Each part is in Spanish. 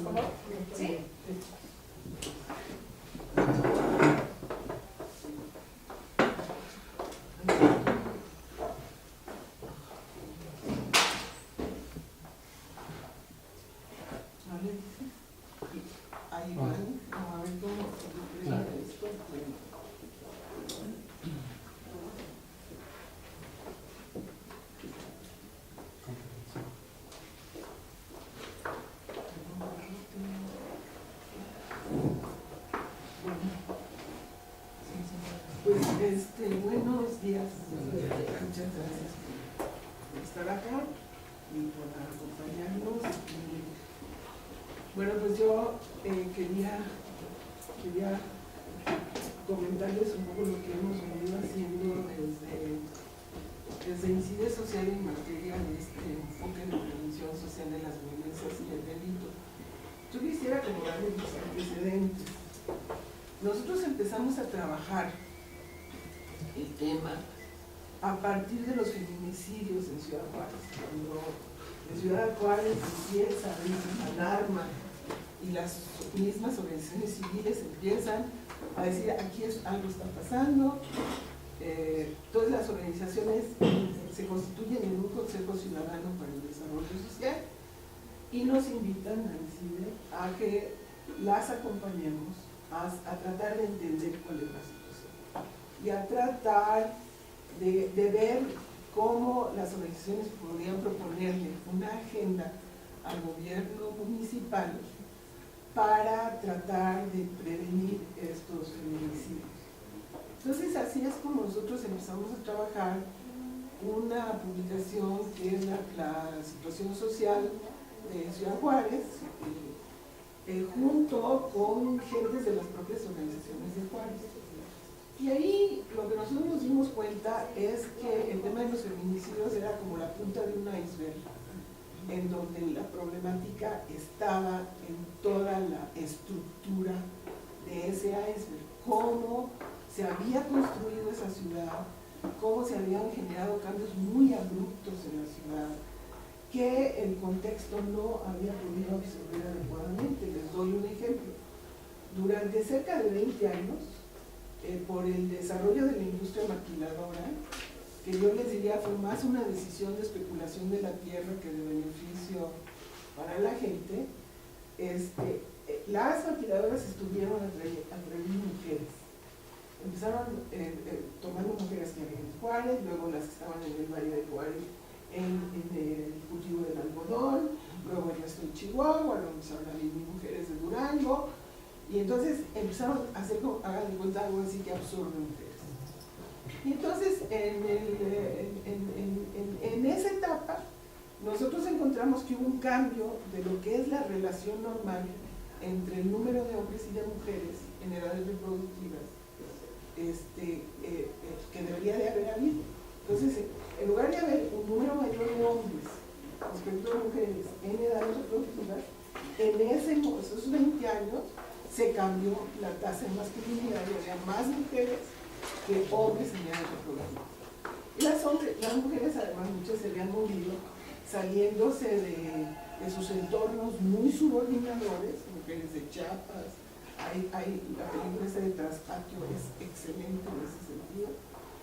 por favor. ¿Sí? Ahí van, a ver cómo esto. Pues, buenos días. Muchas gracias por estar acá y por acompañarnos. Bueno, pues yo quería comentarles un poco lo que hemos venido haciendo desde Incide Social en materia de este enfoque de prevención social de las violencias y el delito. Yo quisiera acomodarles los antecedentes. Nosotros empezamos a trabajar el tema a partir de los feminicidios en Ciudad Juárez. Cuando en Ciudad Juárez empieza a haber alarma y las mismas organizaciones civiles empiezan a decir aquí algo está pasando, todas las organizaciones se constituyen en un Consejo Ciudadano para el Desarrollo Social y nos invitan a que las acompañemos a tratar de entender cuál es la situación y a tratar de ver cómo las organizaciones podrían proponerle una agenda al gobierno municipal para tratar de prevenir estos feminicidios. Entonces así es como nosotros empezamos a trabajar una publicación que es la situación social de Ciudad Juárez, junto con gentes de las propias organizaciones de Juárez. Y ahí lo que nosotros nos dimos cuenta es que el tema de los feminicidios era como la punta de un iceberg, en donde la problemática estaba en toda la estructura de ese iceberg, cómo se había construido esa ciudad, cómo se habían generado cambios muy abruptos en la ciudad, que el contexto no había podido absorber adecuadamente. Les doy un ejemplo. Durante cerca de 20 años, por el desarrollo de la industria maquiladora, que yo les diría fue más una decisión de especulación de la tierra que de beneficio para la gente, las maquiladoras estuvieron atrayendo mujeres. Empezaron tomando mujeres que había en Juárez, luego las que estaban en el Valle de Juárez en el cultivo del algodón, luego el resto en Chihuahua, luego empezaron a venir mujeres de Durango, y entonces empezaron a hacer, hagan de cuenta, algo así que absorbe mujeres. Y entonces en esa etapa nosotros encontramos que hubo un cambio de lo que es la relación normal entre el número de hombres y de mujeres en edades reproductivas que debería de haber habido. Entonces, en lugar de haber un número mayor de hombres respecto a mujeres en edades reproductivas, en esos 20 años se cambió la tasa de masculinidad y había más mujeres que hombres en edades reproductivas. Y las mujeres, además, muchas se habían movido saliéndose de sus entornos muy subordinadores, mujeres de Chiapas. La película esa de Traspatio es excelente en ese sentido.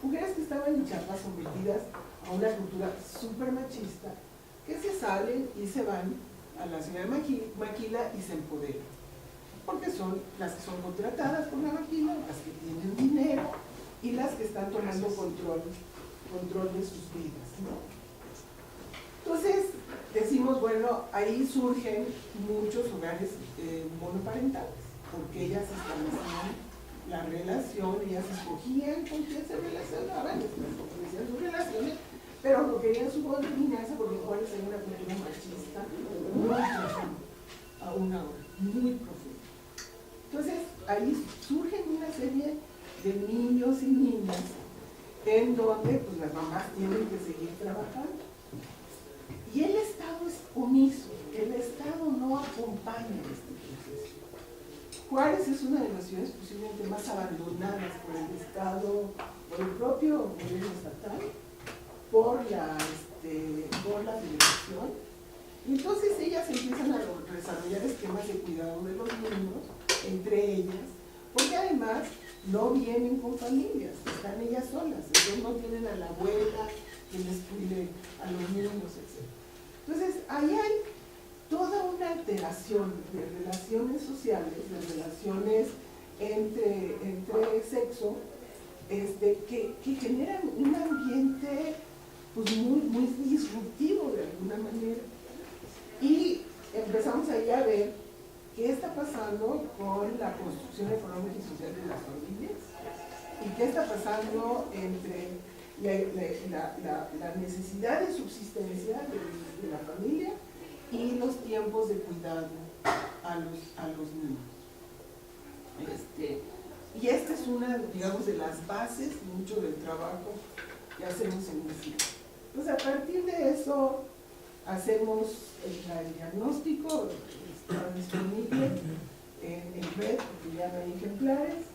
Mujeres que estaban en Chiapas sometidas a una cultura súper machista, que se salen y se van a la ciudad de Maquila y se empoderan. Porque son las que son contratadas por la Maquila, las que tienen dinero y las que están tomando control de sus vidas, ¿no? Entonces, decimos, bueno, ahí surgen muchos hogares monoparentales, porque ellas establecían la relación, ellas escogían con quién se relacionaban, establecían sus relaciones, pero no querían subordinarse porque Juárez hay una cultura machista muy profunda, aún ahora, muy profunda. Entonces, ahí surgen una serie de niños y niñas en donde pues, las mamás tienen que seguir trabajando. Y el Estado es omiso, el Estado no acompaña este proceso. Juárez es una de las ciudades posiblemente más abandonadas por el Estado, por el propio gobierno estatal, por la federación. Y entonces ellas empiezan a desarrollar esquemas de cuidado de los niños, entre ellas, porque además no vienen con familias, están ellas solas, entonces no tienen a la abuela que les cuide a los niños, etc. Entonces, ahí hay toda una alteración de relaciones sociales, de relaciones entre sexo, que generan un ambiente pues, muy disruptivo de alguna manera. Y empezamos ahí a ver qué está pasando con la construcción económica y social de las familias y qué está pasando entre la necesidad de subsistencia de la familia y los tiempos de cuidado a los niños. Y esta es una, digamos, de las bases, mucho del trabajo que hacemos en el CIE. Entonces, a partir de eso, hacemos el diagnóstico, está disponible en red, porque ya no hay ejemplares.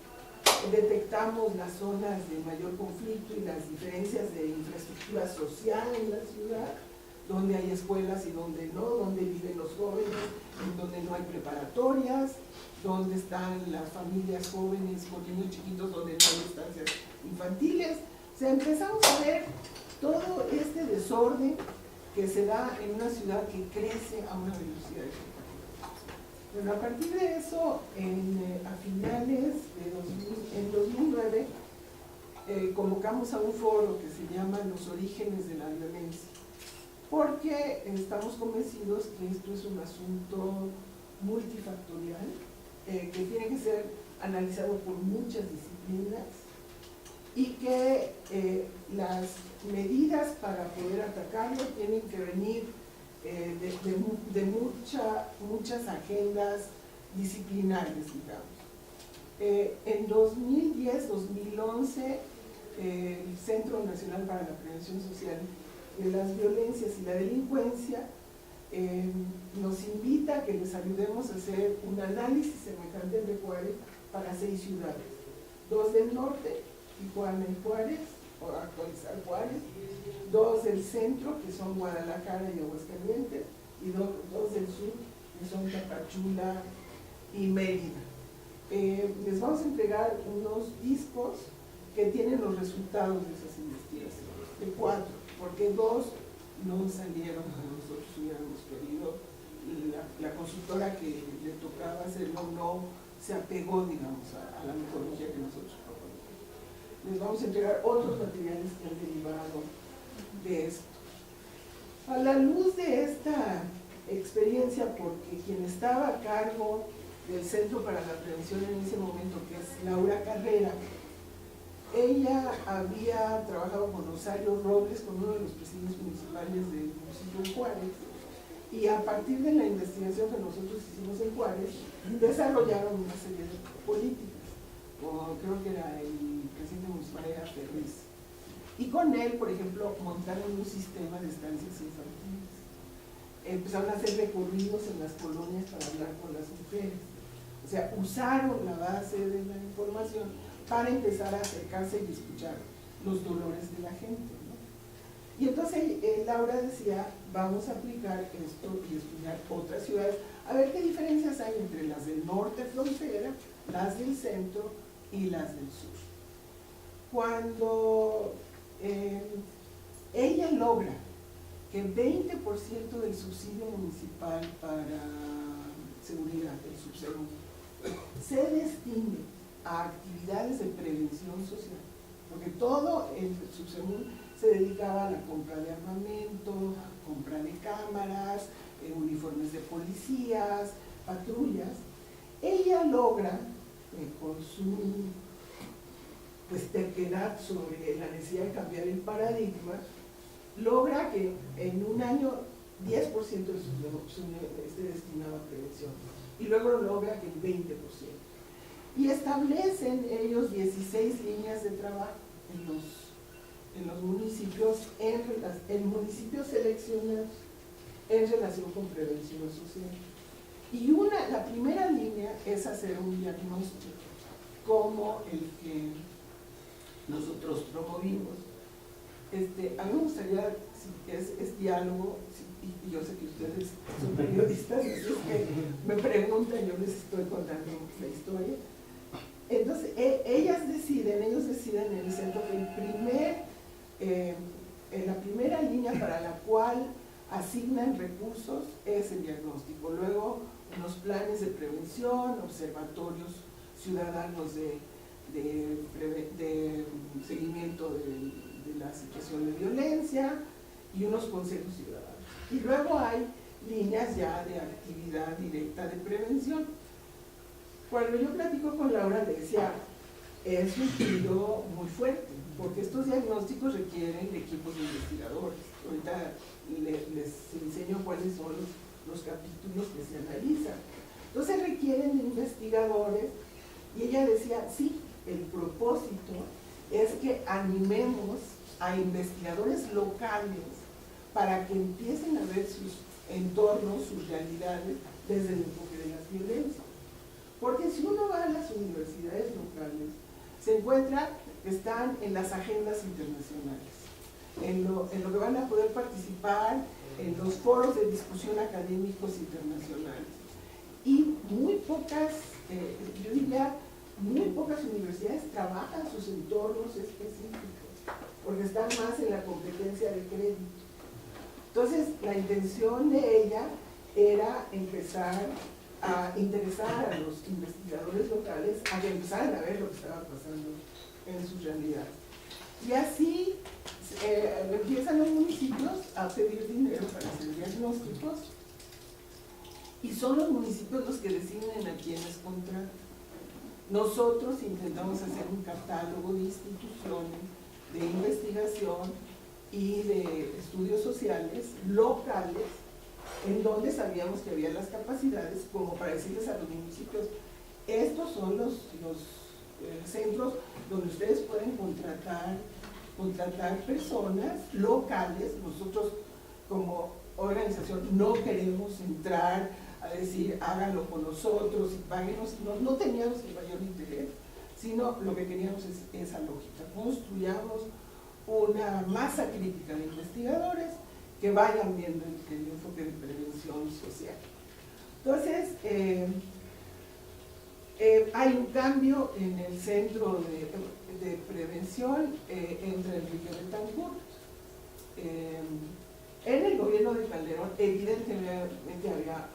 Detectamos las zonas de mayor conflicto y las diferencias de infraestructura social en la ciudad, donde hay escuelas y donde no, donde viven los jóvenes, en donde no hay preparatorias, donde están las familias jóvenes con niños chiquitos, donde no hay estancias infantiles. O sea, empezamos a ver todo este desorden que se da en una ciudad que crece a una velocidad espectacular. Bueno, a partir de eso, a finales de 2009, convocamos a un foro que se llama Los orígenes de la violencia, porque estamos convencidos que esto es un asunto multifactorial, que tiene que ser analizado por muchas disciplinas y que las medidas para poder atacarlo tienen que venir de muchas agendas disciplinares, digamos. En 2010-2011, el Centro Nacional para la Prevención Social de las Violencias y la Delincuencia nos invita a que les ayudemos a hacer un análisis semejante al de Juárez para 6 ciudades, 2 del norte, Tijuana y Juárez, o actualizar Juárez, 2 del centro, que son Guadalajara y Aguascalientes, y 2 del sur, que son Tapachula y Mérida. Les vamos a entregar unos discos que tienen los resultados de esas investigaciones, de 4, porque 2 no salieron como nosotros hubiéramos querido, y la consultora que le tocaba hacerlo no se apegó, digamos, a la metodología que nosotros proponemos. Les vamos a entregar otros materiales que han derivado de esto. A la luz de esta experiencia, porque quien estaba a cargo del Centro para la Prevención en ese momento, que es Laura Carrera, ella había trabajado con Rosario Robles, con uno de los presidentes municipales del municipio de Juárez, y a partir de la investigación que nosotros hicimos en Juárez, desarrollaron una serie de políticas, como creo que era el presidente municipal era Ferriz. Y con él, por ejemplo, montaron un sistema de estancias infantiles. Empezaron a hacer recorridos en las colonias para hablar con las mujeres. O sea, usaron la base de la información para empezar a acercarse y escuchar los dolores de la gente, ¿no? Y entonces Laura decía, vamos a aplicar esto y estudiar otras ciudades, a ver qué diferencias hay entre las del norte frontera, las del centro y las del sur. Cuando ella logra que el 20% del subsidio municipal para seguridad, el subseguro, se destine a actividades de prevención social, porque todo el subseguro se dedicaba a la compra de armamento, a compra de cámaras, uniformes de policías, patrullas. Ella logra, con su terquedad sobre la necesidad de cambiar el paradigma, logra que en un año 10% de su esté destinado a prevención, y luego logra que el 20%. Y establecen ellos 16 líneas de trabajo en los municipios, en municipios seleccionados en relación con prevención social. Y la primera línea es hacer un diagnóstico, como el que nosotros promovimos. A mí me gustaría, si es diálogo, si y yo sé que ustedes son periodistas, así es que me preguntan, yo les estoy contando la historia. Entonces, ellos deciden en el centro que la primera línea para la cual asignan recursos es el diagnóstico. Luego, unos planes de prevención, observatorios ciudadanos de seguimiento de la situación de violencia y unos consejos ciudadanos. Y luego hay líneas ya de actividad directa de prevención. Cuando yo platico con Laura, le decía, es un tiro muy fuerte, porque estos diagnósticos requieren de equipos de investigadores. Ahorita les enseño cuáles son los capítulos que se analizan. Entonces requieren de investigadores, y ella decía, sí, el propósito es que animemos a investigadores locales para que empiecen a ver sus entornos, sus realidades, desde el enfoque de las violencias. Porque si uno va a las universidades locales, se encuentra que están en las agendas internacionales, en lo que van a poder participar en los foros de discusión académicos internacionales. Y muy pocas, yo diría, muy pocas universidades trabajan sus entornos específicos, porque están más en la competencia de crédito. Entonces, la intención de ella era empezar a interesar a los investigadores locales a que empezaran a ver lo que estaba pasando en sus realidades. Y así empiezan los municipios a pedir dinero para hacer diagnósticos, y son los municipios los que deciden a quiénes contratan. Nosotros intentamos hacer un catálogo de instituciones de investigación y de estudios sociales locales, en donde sabíamos que había las capacidades como para decirles a los municipios, estos son los centros donde ustedes pueden contratar personas locales. Nosotros como organización no queremos entrar a decir háganlo con nosotros y páguenos, no teníamos el mayor interés, sino lo que queríamos es esa lógica, construyamos una masa crítica de investigadores que vayan viendo el enfoque de prevención social. Entonces, hay un cambio en el centro de prevención entre Enrique Betancourt. En el gobierno de Calderón, evidentemente había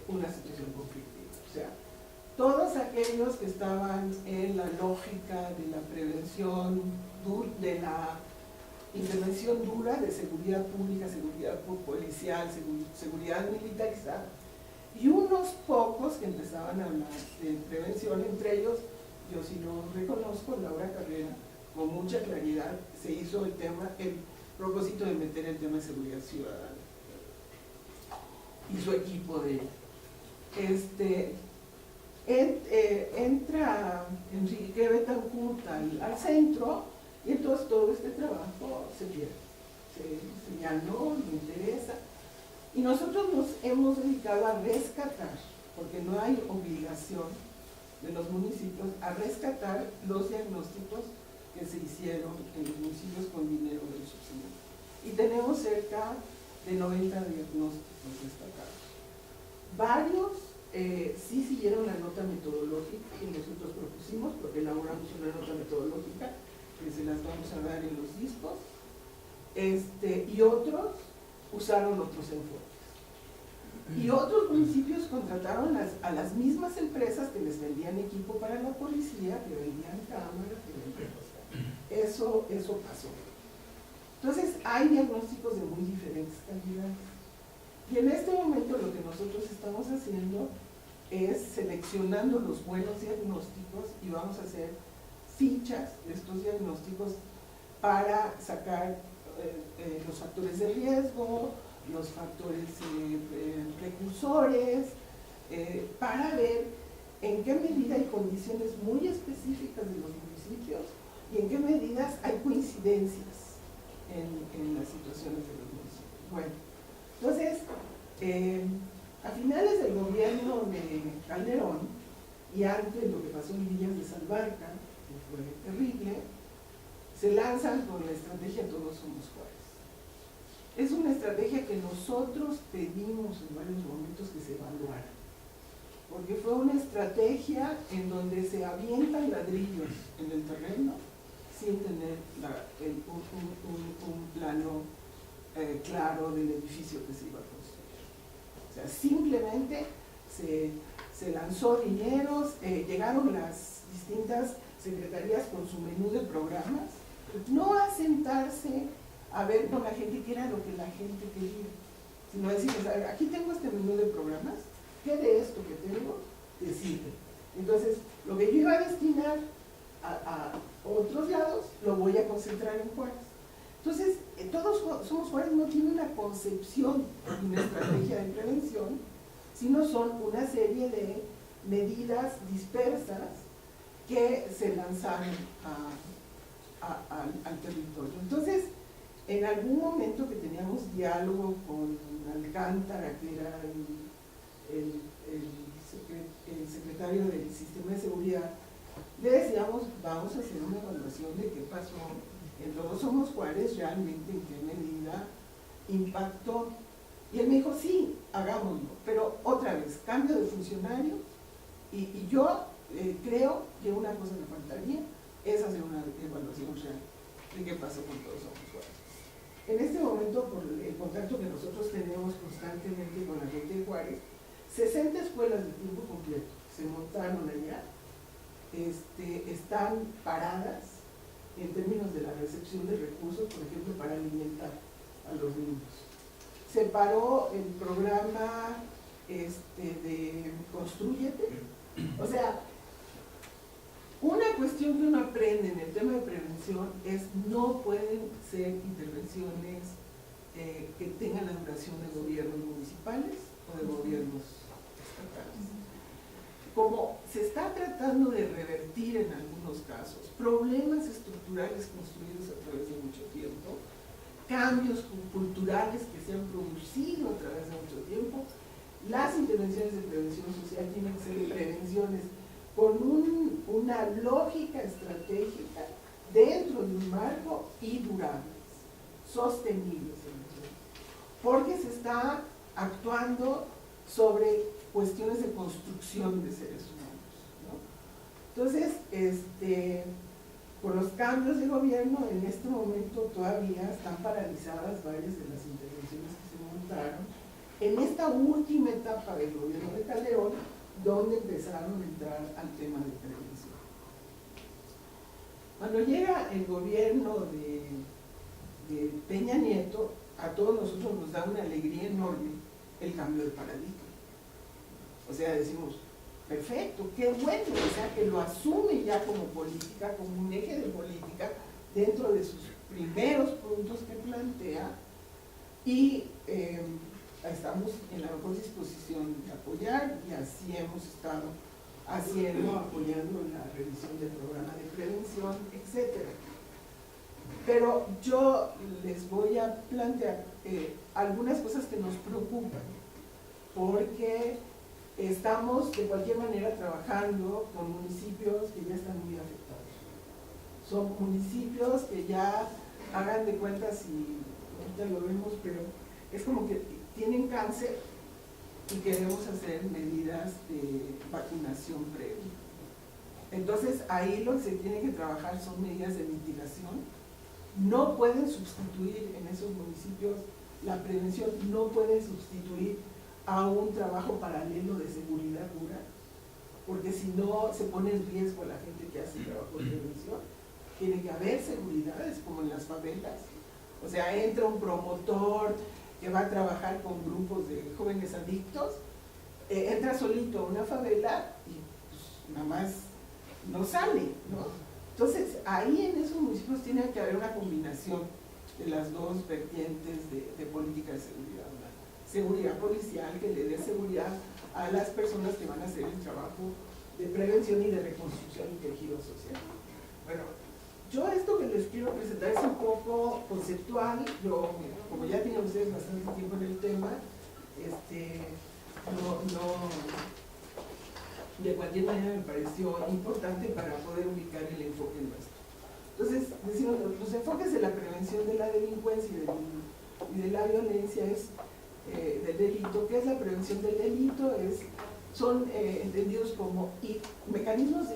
una situación conflictiva. O sea, todos aquellos que estaban en la lógica de la prevención, de la intervención dura de seguridad pública, seguridad policial, seguridad militarizada, y unos pocos que empezaban a hablar de prevención, entre ellos, yo sí lo reconozco, Laura Carrera, con mucha claridad se hizo el propósito de meter el tema de seguridad ciudadana, y su equipo de entra Enrique Betancourt al centro, y entonces todo este trabajo se pierde, ya no interesa. Y nosotros nos hemos dedicado a rescatar, porque no hay obligación de los municipios, a rescatar los diagnósticos que se hicieron en los municipios con dinero del subsidio. Y tenemos cerca de 90 diagnósticos destacados. Varios sí siguieron la nota metodológica que nosotros propusimos, porque elaboramos una nota metodológica que se las vamos a dar en los discos, y otros usaron otros enfoques. Y otros municipios contrataron a las mismas empresas que les vendían equipo para la policía, que vendían cámaras, que vendían cosas. Eso pasó. Entonces hay diagnósticos de muy diferentes calidades. Y en este momento lo que nosotros estamos haciendo es seleccionando los buenos diagnósticos y vamos a hacer fichas de estos diagnósticos para sacar los factores de riesgo, los factores precursores, para ver en qué medida hay condiciones muy específicas de los municipios y en qué medidas hay coincidencias en las situaciones de los municipios. Bueno, entonces, a finales del gobierno de Calderón y antes de lo que pasó en Villas de Salvarca, que fue terrible, se lanzan con la estrategia Todos Somos Juárez. es una estrategia que nosotros pedimos en varios momentos que se evaluara, porque fue una estrategia en donde se avientan ladrillos en el terreno sin tener un plano claro del edificio que se iba a construir. O sea, simplemente se lanzó dinero, llegaron las distintas secretarías con su menú de programas, no a sentarse a ver con la gente qué era lo que la gente quería, sino a decirles, a ver, aquí tengo este menú de programas, ¿qué de esto que tengo te sirve? Entonces, lo que yo iba a destinar a otros lados, lo voy a concentrar en Juárez. Entonces, todos Somos Juárez no tiene una concepción y una estrategia de prevención, sino son una serie de medidas dispersas que se lanzaron al territorio. Entonces, en algún momento que teníamos diálogo con Alcántara, que era el secretario del Sistema de Seguridad, le decíamos, vamos a hacer una evaluación de qué pasó en Todos Somos Juárez, realmente en qué medida impactó. Y él me dijo, sí, hagámoslo, pero otra vez, cambio de funcionario, y yo creo que una cosa que faltaría es hacer una evaluación real de qué pasó con Todos Somos Juárez. En este momento, por el contacto que nosotros tenemos constantemente con la gente de Juárez, 60 escuelas de tiempo completo se montaron allá, están paradas en términos de la recepción de recursos, por ejemplo, para alimentar a los niños. Se paró el programa de Constrúyete. O sea, una cuestión que uno aprende en el tema de prevención es no pueden ser intervenciones que tengan la duración de gobiernos municipales o de gobiernos estatales. Como se está tratando de revertir en algunos casos problemas estructurales construidos a través de mucho tiempo, cambios culturales que se han producido a través de mucho tiempo, las intervenciones de prevención social tienen que ser prevenciones con una lógica estratégica dentro de un marco y durables, sostenibles, porque se está actuando sobre cuestiones de construcción de seres humanos, ¿no? Entonces, con los cambios de gobierno, en este momento todavía están paralizadas varias de las intervenciones que se montaron en esta última etapa del gobierno de Calderón, donde empezaron a entrar al tema de prevención. Cuando llega el gobierno de Peña Nieto, a todos nosotros nos da una alegría enorme el cambio de paradigma. O sea, decimos, perfecto, qué bueno, o sea, que lo asume ya como política, como un eje de política, dentro de sus primeros puntos que plantea, y estamos en la mejor disposición de apoyar, y así hemos estado haciendo, apoyando la revisión del programa de prevención, etc. Pero yo les voy a plantear algunas cosas que nos preocupan, porque estamos de cualquier manera trabajando con municipios que ya están muy afectados. Son municipios que ya, hagan de cuenta, si ahorita lo vemos, pero es como que tienen cáncer y queremos hacer medidas de vacunación previa. Entonces ahí lo que se tiene que trabajar son medidas de mitigación. No pueden sustituir en esos municipios la prevención, no pueden sustituir a un trabajo paralelo de seguridad pura, porque si no se pone en riesgo a la gente que hace trabajo de prevención. Tiene que haber seguridades, como en las favelas. O sea, entra un promotor que va a trabajar con grupos de jóvenes adictos, entra solito a una favela y pues, nada más no sale, ¿no? Entonces, ahí en esos municipios tiene que haber una combinación de las dos vertientes de política de seguridad. Seguridad policial que le dé seguridad a las personas que van a hacer el trabajo de prevención y de reconstrucción y tejido social. Bueno, yo esto que les quiero presentar es un poco conceptual. Yo, como ya tienen ustedes bastante tiempo en el tema, de cualquier manera me pareció importante para poder ubicar el enfoque nuestro. Entonces, decimos, los enfoques de la prevención de la delincuencia y del y de la violencia es del delito. ¿Qué es la prevención del delito? Son entendidos como mecanismos,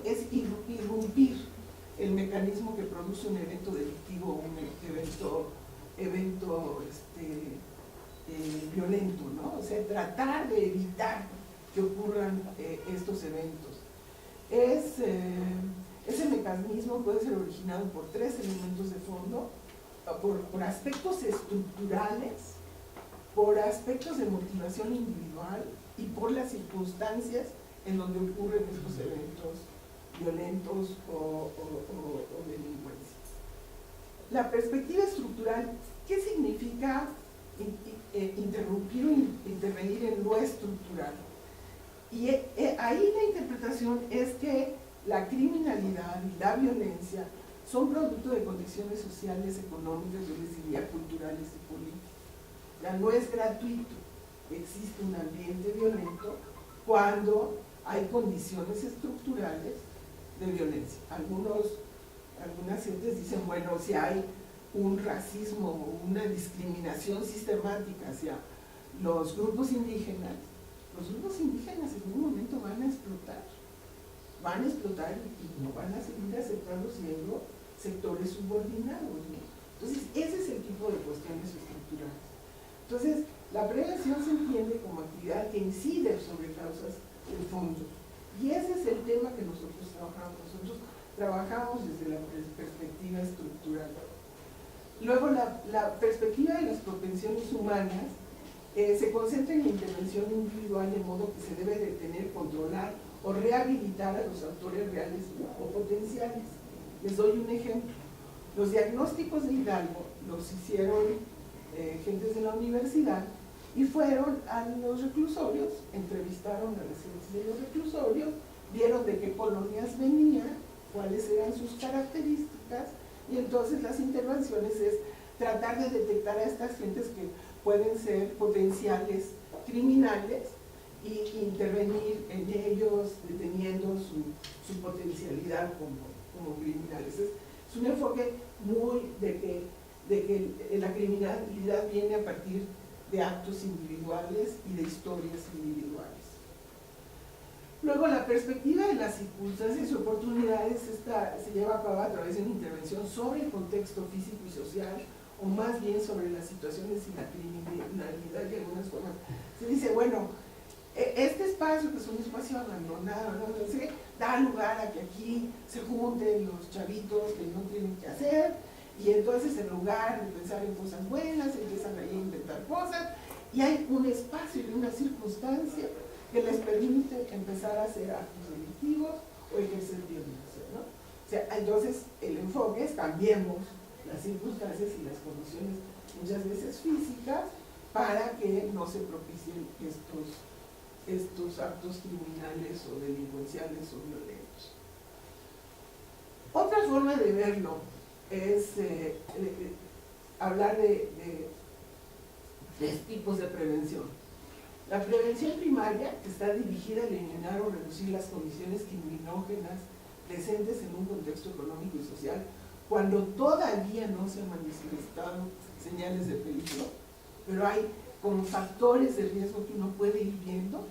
es irrumpir el mecanismo que produce un evento delictivo o un evento violento, ¿no? O sea, tratar de evitar que ocurran estos eventos. Ese mecanismo puede ser originado por tres elementos de fondo, por aspectos estructurales, por aspectos de motivación individual y por las circunstancias en donde ocurren estos eventos violentos o delincuencia. La perspectiva estructural, ¿qué significa interrumpir o intervenir en lo estructural? Y ahí la interpretación es que la criminalidad y la violencia son producto de condiciones sociales, económicas, yo les diría culturales y políticas. Ya no es gratuito, existe un ambiente violento cuando hay condiciones estructurales de violencia. Algunas gentes dicen, bueno, si hay un racismo o una discriminación sistemática hacia los grupos indígenas en un momento van a explotar y no van a seguir aceptando siendo sectores subordinados, ¿no? Entonces, ese es el tipo de cuestiones estructurales. Entonces, la prevención se entiende como actividad que incide sobre causas del fondo. Y ese es el tema que nosotros trabajamos. Nosotros trabajamos desde la perspectiva estructural. Luego, la perspectiva de las propensiones humanas se concentra en la intervención individual, de modo que se debe detener, controlar o rehabilitar a los autores reales o potenciales. Les doy un ejemplo. Los diagnósticos de Hidalgo los hicieron gentes de la universidad y fueron a los reclusorios, entrevistaron a las gentes de los reclusorios, vieron de qué colonias venían, cuáles eran sus características, y entonces las intervenciones es tratar de detectar a estas gentes que pueden ser potenciales criminales y intervenir en ellos, deteniendo su potencialidad como criminales. Es un enfoque muy de que la criminalidad viene a partir de actos individuales y de historias individuales. Luego, la perspectiva de las circunstancias y oportunidades se lleva a cabo a través de una intervención sobre el contexto físico y social, o más bien sobre las situaciones y la criminalidad de algunas formas. Se dice, bueno, este espacio, que es un espacio abandonado, ¿no? Entonces, da lugar a que aquí se junten los chavitos que no tienen que hacer, y entonces en lugar de pensar en cosas buenas, empiezan ahí a inventar cosas, y hay un espacio y una circunstancia que les permite empezar a hacer actos delictivos o ejercer violencia, ¿no? O sea, entonces el enfoque es cambiemos las circunstancias y las condiciones, muchas veces físicas, para que no se propicien estos actos criminales o delincuenciales o violentos. Otra forma de verlo es hablar de tipos de prevención. La prevención primaria, que está dirigida a eliminar o reducir las condiciones criminógenas presentes en un contexto económico y social, cuando todavía no se han manifestado señales de peligro, pero hay como factores de riesgo que uno puede ir viendo.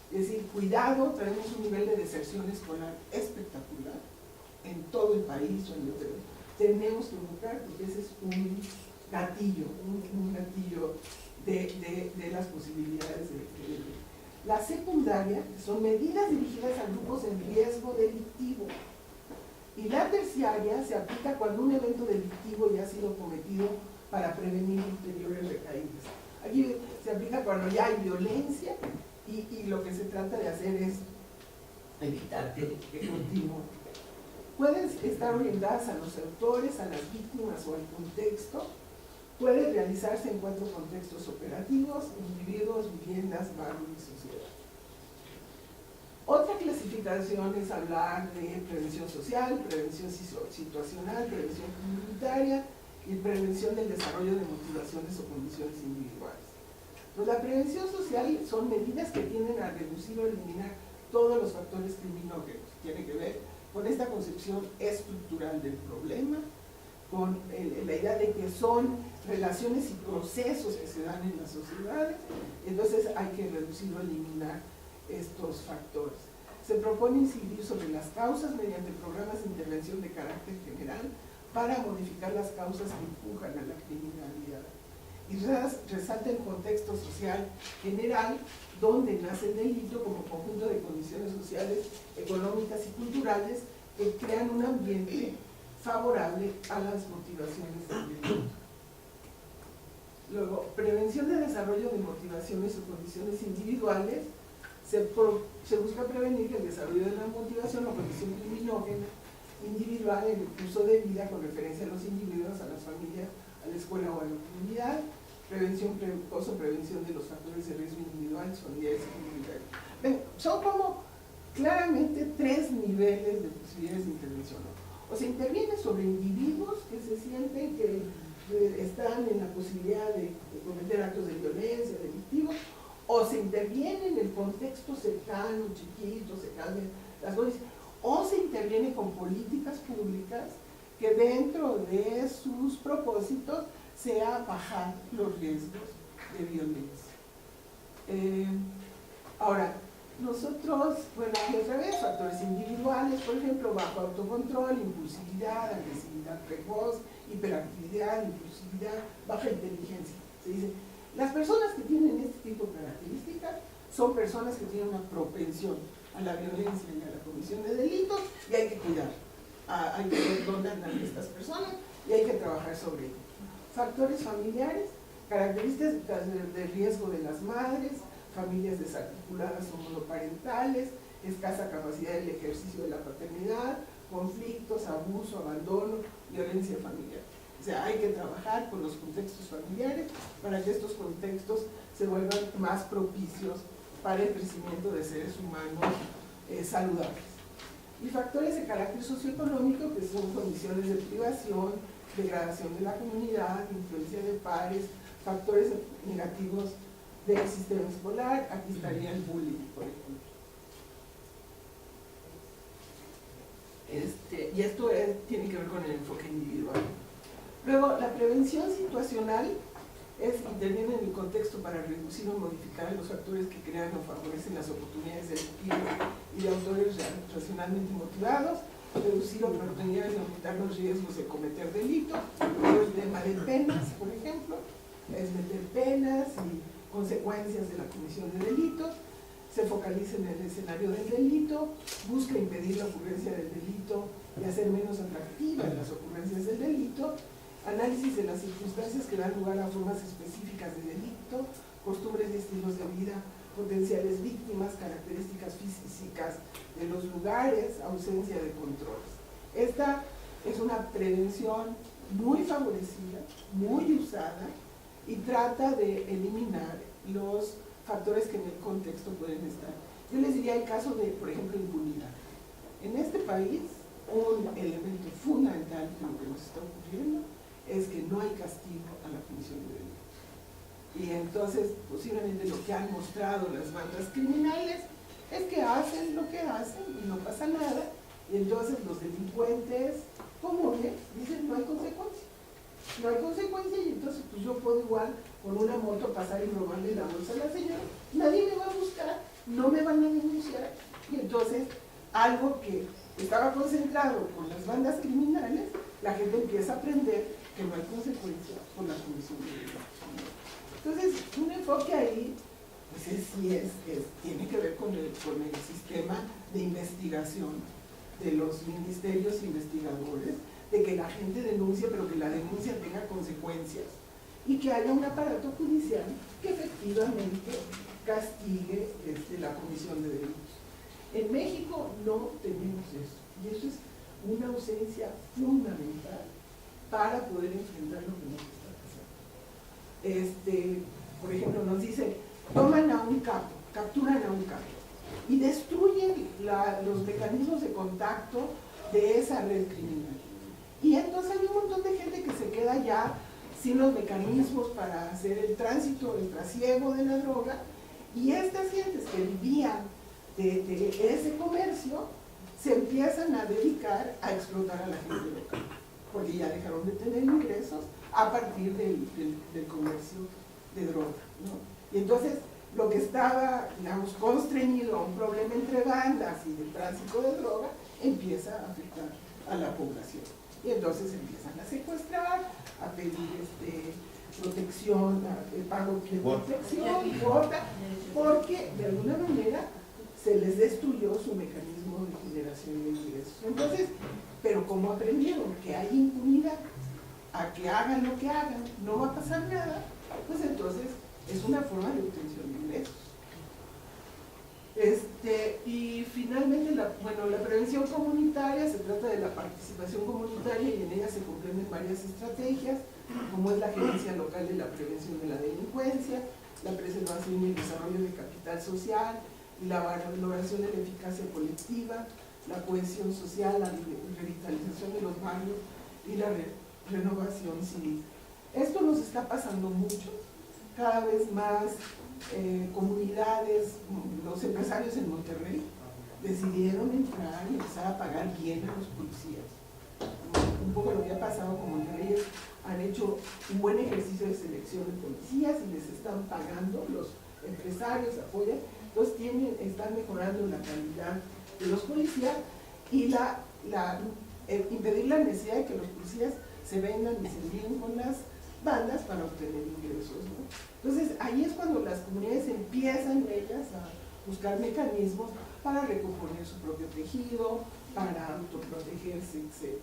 Es decir, cuidado, traemos un nivel de deserción escolar espectacular en todo el país, tenemos que buscar, porque ese es un gatillo, un gatillo de las posibilidades de la secundaria, que son medidas dirigidas a grupos en riesgo delictivo, y la terciaria se aplica cuando un evento delictivo ya ha sido cometido para prevenir ulteriores recaídas. Aquí se aplica cuando ya hay violencia y lo que se trata de hacer es evitar que continúe. Pueden estar orientadas a los autores, a las víctimas o al contexto. Puede realizarse en 4 contextos operativos: individuos, viviendas, barrio y sociedad. Otra clasificación es hablar de prevención social, prevención situacional, prevención comunitaria y prevención del desarrollo de motivaciones o condiciones individuales. Pues la prevención social son medidas que tienden a reducir o eliminar todos los factores criminógenos. Tiene que ver con esta concepción estructural del problema, con la idea de que son relaciones y procesos que se dan en las sociedades, entonces hay que reducir o eliminar estos factores. Se propone incidir sobre las causas mediante programas de intervención de carácter general para modificar las causas que empujan a la criminalidad. Y resalta el contexto social general donde nace el delito como conjunto de condiciones sociales, económicas y culturales que crean un ambiente favorable a las motivaciones del delito. Luego, prevención de desarrollo de motivaciones o condiciones individuales. Se busca prevenir el desarrollo de la motivación o condición criminógena individual en el curso de vida con referencia a los individuos, a las familias, a la escuela o a la comunidad. Prevención precoz o prevención de los factores de riesgo individuales, familiares y comunitarios. Son como claramente tres niveles de posibilidades de intervención. O se interviene sobre individuos que se sienten que están en la posibilidad de cometer actos de violencia, delictivos, o se interviene en el contexto cercano, chiquito, se cambian las cosas, o se interviene con políticas públicas que dentro de sus propósitos sea bajar los riesgos de violencia. Ahora, nosotros, bueno, aquí otra vez, factores individuales, por ejemplo, bajo autocontrol, impulsividad, agresividad precoz, hiperactividad, impulsividad, baja inteligencia. Se dice, las personas que tienen este tipo de características son personas que tienen una propensión a la violencia y a la comisión de delitos y hay que cuidar, hay que ver dónde andan estas personas y hay que trabajar sobre ello. Factores familiares, características de riesgo de las madres, familias desarticuladas o monoparentales, escasa capacidad del ejercicio de la paternidad, conflictos, abuso, abandono, violencia familiar. O sea, hay que trabajar con los contextos familiares para que estos contextos se vuelvan más propicios para el crecimiento de seres humanos saludables. Y factores de carácter socioeconómico, que son condiciones de privación, degradación de la comunidad, influencia de pares, factores negativos del sistema escolar. Aquí estaría el bullying, por ejemplo. Y esto tiene que ver con el enfoque individual. Luego, la prevención situacional interviene en el contexto para reducir o modificar los factores que crean o favorecen las oportunidades delictivas y de autores racionalmente motivados, reducir oportunidades de aumentar los riesgos de cometer delitos. El tema de penas, por ejemplo, es meter penas y consecuencias de la comisión de delitos. Se focaliza en el escenario del delito, busca impedir la ocurrencia del delito y hacer menos atractivas las ocurrencias del delito. Análisis de las circunstancias que dan lugar a formas específicas de delito, costumbres y estilos de vida, potenciales víctimas, características físicas de los lugares, ausencia de controles. Esta es una prevención muy favorecida, muy usada y trata de eliminar los factores que en el contexto pueden estar. Yo les diría el caso de, por ejemplo, impunidad. En este país, un elemento fundamental de lo que nos está ocurriendo es que no hay castigo a la comisión de delitos. Y entonces, posiblemente lo que han mostrado las bandas criminales es que hacen lo que hacen y no pasa nada, y entonces los delincuentes comunes dicen no hay consecuencia. No hay consecuencia y entonces pues yo puedo igual con una moto pasar y robarle la bolsa a la señora, nadie me va a buscar, no me van a denunciar, y entonces algo que estaba concentrado con las bandas criminales, la gente empieza a aprender que no hay consecuencia por la comisión de delitos. Entonces, un enfoque ahí, pues tiene que ver con el sistema de investigación de los ministerios investigadores, de que la gente denuncie, pero que la denuncia tenga consecuencias y que haya un aparato judicial que efectivamente castigue la comisión de delitos. En México no tenemos eso, y eso es una ausencia fundamental para poder enfrentar lo que nos está pasando. Por ejemplo, nos dice, toman a un capo, capturan a un capo y destruyen los mecanismos de contacto de esa red criminal. Y entonces hay un montón de gente que se queda ya sin los mecanismos para hacer el tránsito, el trasiego de la droga, y estas gentes que vivían de ese comercio se empiezan a dedicar a explotar a la gente local. porque ya dejaron de tener ingresos a partir del comercio de droga, ¿no? Y entonces lo que estaba, digamos, constreñido a un problema entre bandas y del tráfico de droga, empieza a afectar a la población. Y entonces empiezan a secuestrar, a pedir protección, pago de protección, cuota, porque de alguna manera se les destruyó su mecanismo de generación de ingresos. Entonces, pero como aprendieron que hay impunidad, a que hagan lo que hagan, no va a pasar nada, pues entonces es una forma de obtención de ingresos. Y finalmente, la prevención comunitaria se trata de la participación comunitaria y en ella se comprenden varias estrategias, como es la gerencia local de la prevención de la delincuencia, la preservación y el desarrollo de capital social, la valoración de la eficacia colectiva, la cohesión social, la revitalización de los barrios y la renovación civil. Esto nos está pasando mucho, cada vez más comunidades, los empresarios en Monterrey decidieron entrar y empezar a pagar bien a los policías. Un poco lo que ha pasado con Monterrey es, han hecho un buen ejercicio de selección de policías y les están pagando, los empresarios apoyan, entonces están mejorando la calidad de los policías y impedir la necesidad de que los policías se vengan y se líen con las bandas para obtener ingresos, ¿no? Entonces ahí es cuando las comunidades empiezan ellas a buscar mecanismos para recomponer su propio tejido, para autoprotegerse, etc.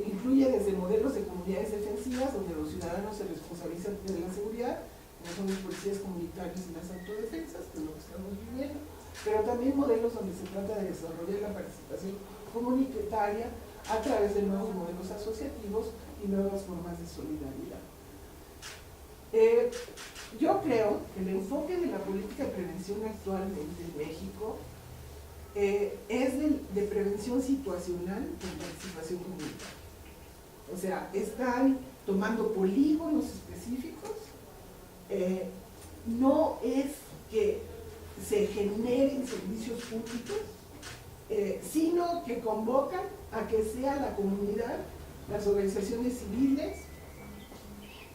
Incluye desde modelos de comunidades defensivas donde los ciudadanos se responsabilizan de la seguridad, como son los policías comunitarios y las autodefensas, que es lo que estamos viviendo, pero también modelos donde se trata de desarrollar la participación comunitaria a través de nuevos modelos asociativos y nuevas formas de solidaridad. Yo creo que el enfoque de la política de prevención actualmente en México es de prevención situacional con participación comunitaria. O sea, están tomando polígonos específicos, no es que se generen servicios públicos, sino que convocan a que sea la comunidad, las organizaciones civiles,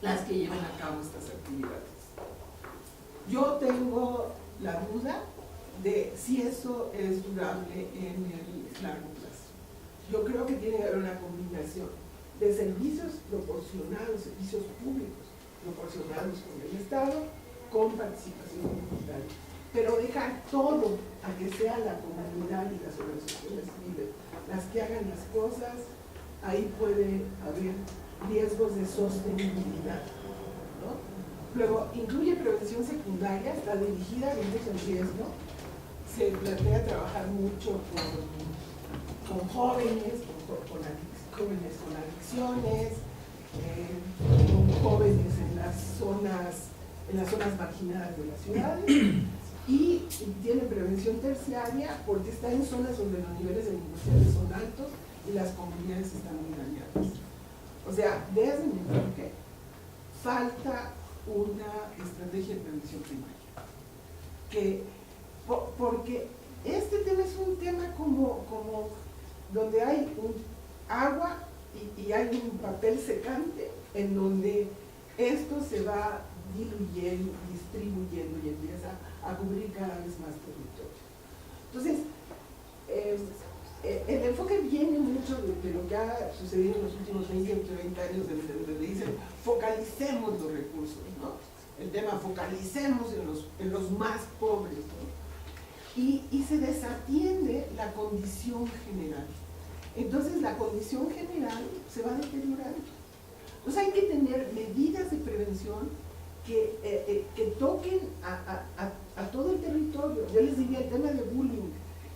las que lleven a cabo estas actividades. Yo tengo la duda de si eso es durable en el largo plazo. Yo creo que tiene que haber una combinación de servicios proporcionados, servicios públicos proporcionados con el Estado, con participación comunitaria, pero dejar todo a que sea la comunidad y las organizaciones civiles las que hagan las cosas, ahí puede haber riesgos de sostenibilidad, ¿no? Luego, incluye prevención secundaria, está dirigida a grupos en riesgo, se plantea trabajar mucho con jóvenes, jóvenes con adicciones, con jóvenes en las zonas marginadas de las ciudades, y tiene prevención terciaria porque está en zonas donde los niveles delincuenciales son altos y las comunidades están muy dañadas. O sea, desde mi enfoque, falta una estrategia de prevención primaria. Porque este tema es un tema como donde hay agua y hay un papel secante en donde esto se va diluyendo, distribuyendo y empieza a cubrir cada vez más territorio. Entonces, el enfoque viene mucho de lo que ha sucedido en los últimos 20 años, donde dicen focalicemos los recursos, ¿no? El tema focalicemos en los más pobres, ¿no? Y se desatiende la condición general. Entonces la condición general se va deteriorando. Entonces hay que tener medidas de prevención que toquen a todo el territorio. Yo les diría el tema de bullying.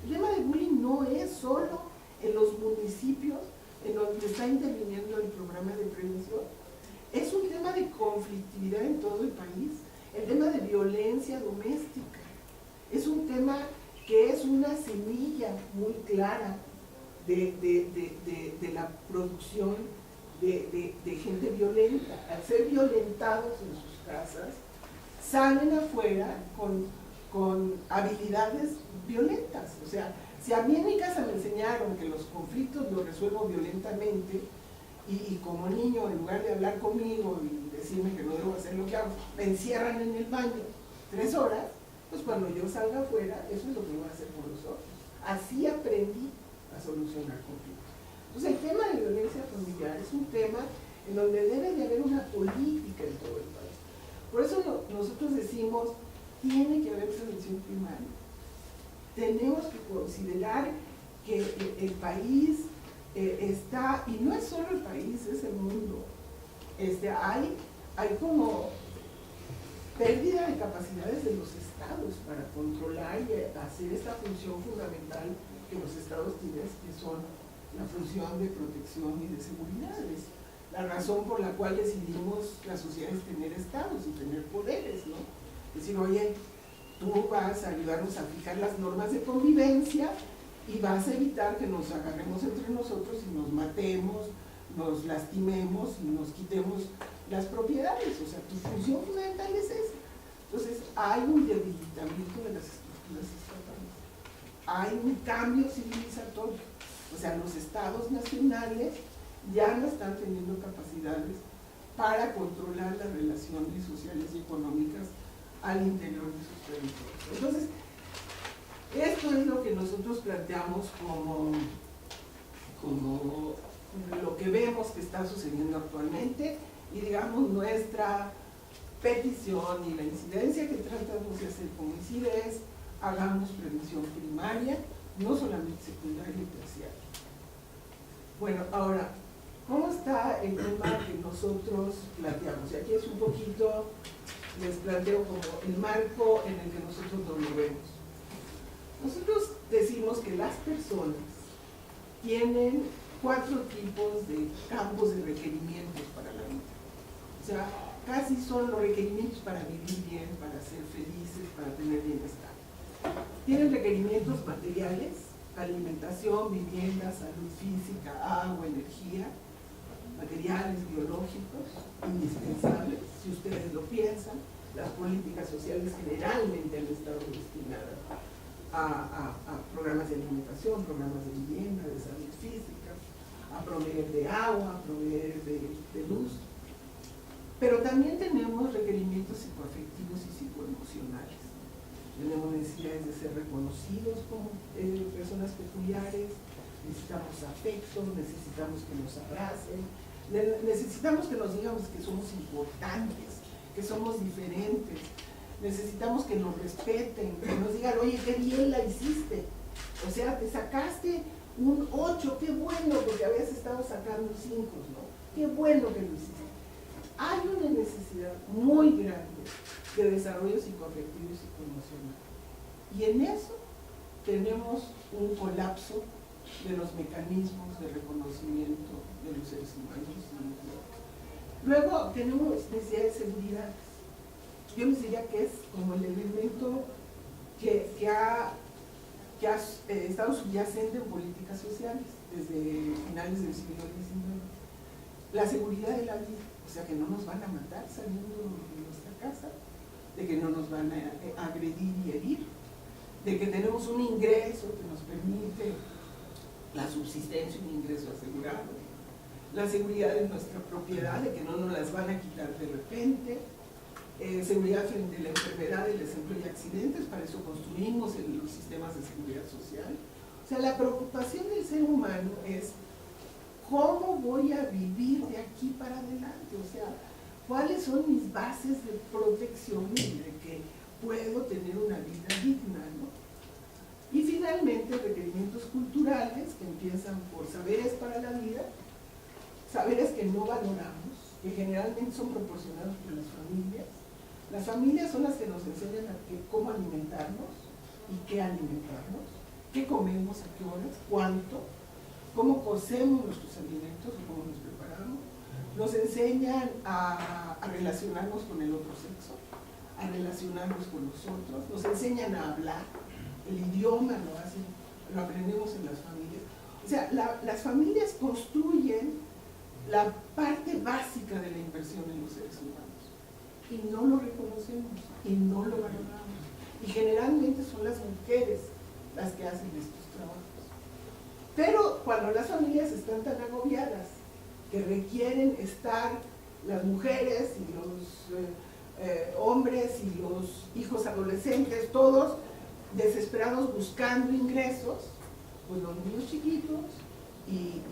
El tema de bullying no es solo en los municipios en donde está interviniendo el programa de prevención. Es un tema de conflictividad en todo el país. El tema de violencia doméstica. Es un tema que es una semilla muy clara de la producción de gente violenta. Al ser violentados en sus casas, salen afuera con habilidades violentas. O sea, Si a mí en mi casa me enseñaron que los conflictos los resuelvo violentamente, y como niño, en lugar de hablar conmigo y decirme que no debo hacer lo que hago, me encierran en el baño 3 horas, pues cuando yo salga afuera, eso es lo que voy a hacer por los otros. Así aprendí a solucionar conflictos. Entonces el tema de violencia familiar es un tema en donde debe de haber una política en todo el país. Por eso nosotros decimos, tiene que haber prevención primaria. Tenemos que considerar que el país está, y no es solo el país, es el mundo. Hay como pérdida de capacidades de los estados para controlar y hacer esta función fundamental que los estados tienen, que son la función de protección y de seguridad. Es la razón por la cual decidimos las sociedades tener estados y tener poderes, ¿no? Es decir, oye, tú vas a ayudarnos a fijar las normas de convivencia y vas a evitar que nos agarremos entre nosotros y nos matemos, nos lastimemos y nos quitemos las propiedades. O sea, tu función fundamental es esa. Entonces, hay un debilitamiento de las estructuras estatales. Hay un cambio civilizatorio. O sea, los estados nacionales ya no están teniendo capacidades para controlar las relaciones sociales y económicas al interior de sus territorios. Entonces, esto es lo que nosotros planteamos como lo que vemos que está sucediendo actualmente, y digamos nuestra petición y la incidencia que tratamos de hacer como ICIDE es: hagamos prevención primaria, no solamente secundaria y terciaria. Bueno, ahora, ¿cómo está el tema que nosotros planteamos? Y aquí es un poquito, les planteo como el marco en el que nosotros lo vemos. Nosotros decimos que las personas tienen 4 tipos de campos de requerimientos para la vida. O sea, casi son los requerimientos para vivir bien, para ser felices, para tener bienestar. Tienen requerimientos materiales: alimentación, vivienda, salud física, agua, energía, materiales biológicos, indispensables. Si ustedes lo piensan, las políticas sociales generalmente han estado destinadas a programas de alimentación, programas de vivienda, de salud física, a proveer de agua, a proveer de luz. Pero también tenemos requerimientos psicoafectivos y psicoemocionales. Tenemos necesidades de ser reconocidos como personas peculiares, necesitamos afecto, necesitamos que nos abracen, necesitamos que nos digamos que somos importantes, que somos diferentes, necesitamos que nos respeten, que nos digan, oye, qué bien la hiciste, o sea, te sacaste un 8, qué bueno, porque habías estado sacando 5, ¿no? Qué bueno que lo hiciste. Hay una necesidad muy grande de desarrollo psicoafectivo y psicoemocional. Y en eso tenemos un colapso de los mecanismos de reconocimiento de los seres humanos. Luego tenemos necesidad de seguridad. Yo les diría que es como el elemento que ha estado subyacente en políticas sociales desde finales del siglo XIX. La seguridad de la vida, o sea, que no nos van a matar saliendo de nuestra casa, de que no nos van a agredir y herir, de que tenemos un ingreso que nos permite la subsistencia, un ingreso asegurado, la seguridad de nuestra propiedad, de que no nos las van a quitar de repente, seguridad frente a la enfermedad, el desempleo y accidentes. Para eso construimos los sistemas de seguridad social. O sea, la preocupación del ser humano es ¿cómo voy a vivir de aquí para adelante? O sea, ¿cuáles son mis bases de protección y de que puedo tener una vida digna, ¿no? Y finalmente, requerimientos culturales que empiezan por saberes para la vida, saberes que no valoramos, que generalmente son proporcionados por las familias. Las familias son las que nos enseñan cómo alimentarnos y qué alimentarnos, qué comemos, a qué horas, cuánto, cómo cocemos nuestros alimentos y cómo nos preparamos. Nos enseñan a relacionarnos con el otro sexo, a relacionarnos con nosotros, nos enseñan a hablar, el idioma lo aprendemos en las familias. O sea, las familias construyen la parte básica de la inversión en los seres humanos y no lo reconocemos y no lo valoramos. Y generalmente son las mujeres las que hacen estos trabajos. Pero cuando las familias están tan agobiadas que requieren estar las mujeres y los hombres y los hijos adolescentes, todos desesperados buscando ingresos, pues los niños chiquitos y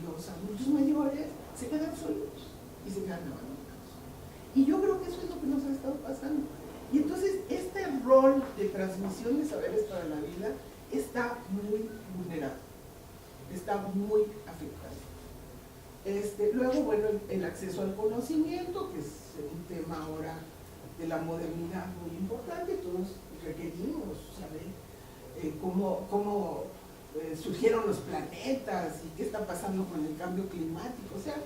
los adultos mayores se quedan solos y se quedan abandonados. Y yo creo que eso es lo que nos ha estado pasando. Y entonces este rol de transmisión de saberes para la vida está muy vulnerado, está muy afectado. Luego, bueno, el acceso al conocimiento, que es un tema ahora de la modernidad muy importante. Todos requerimos saber cómo surgieron los planetas y qué está pasando con el cambio climático. O sea,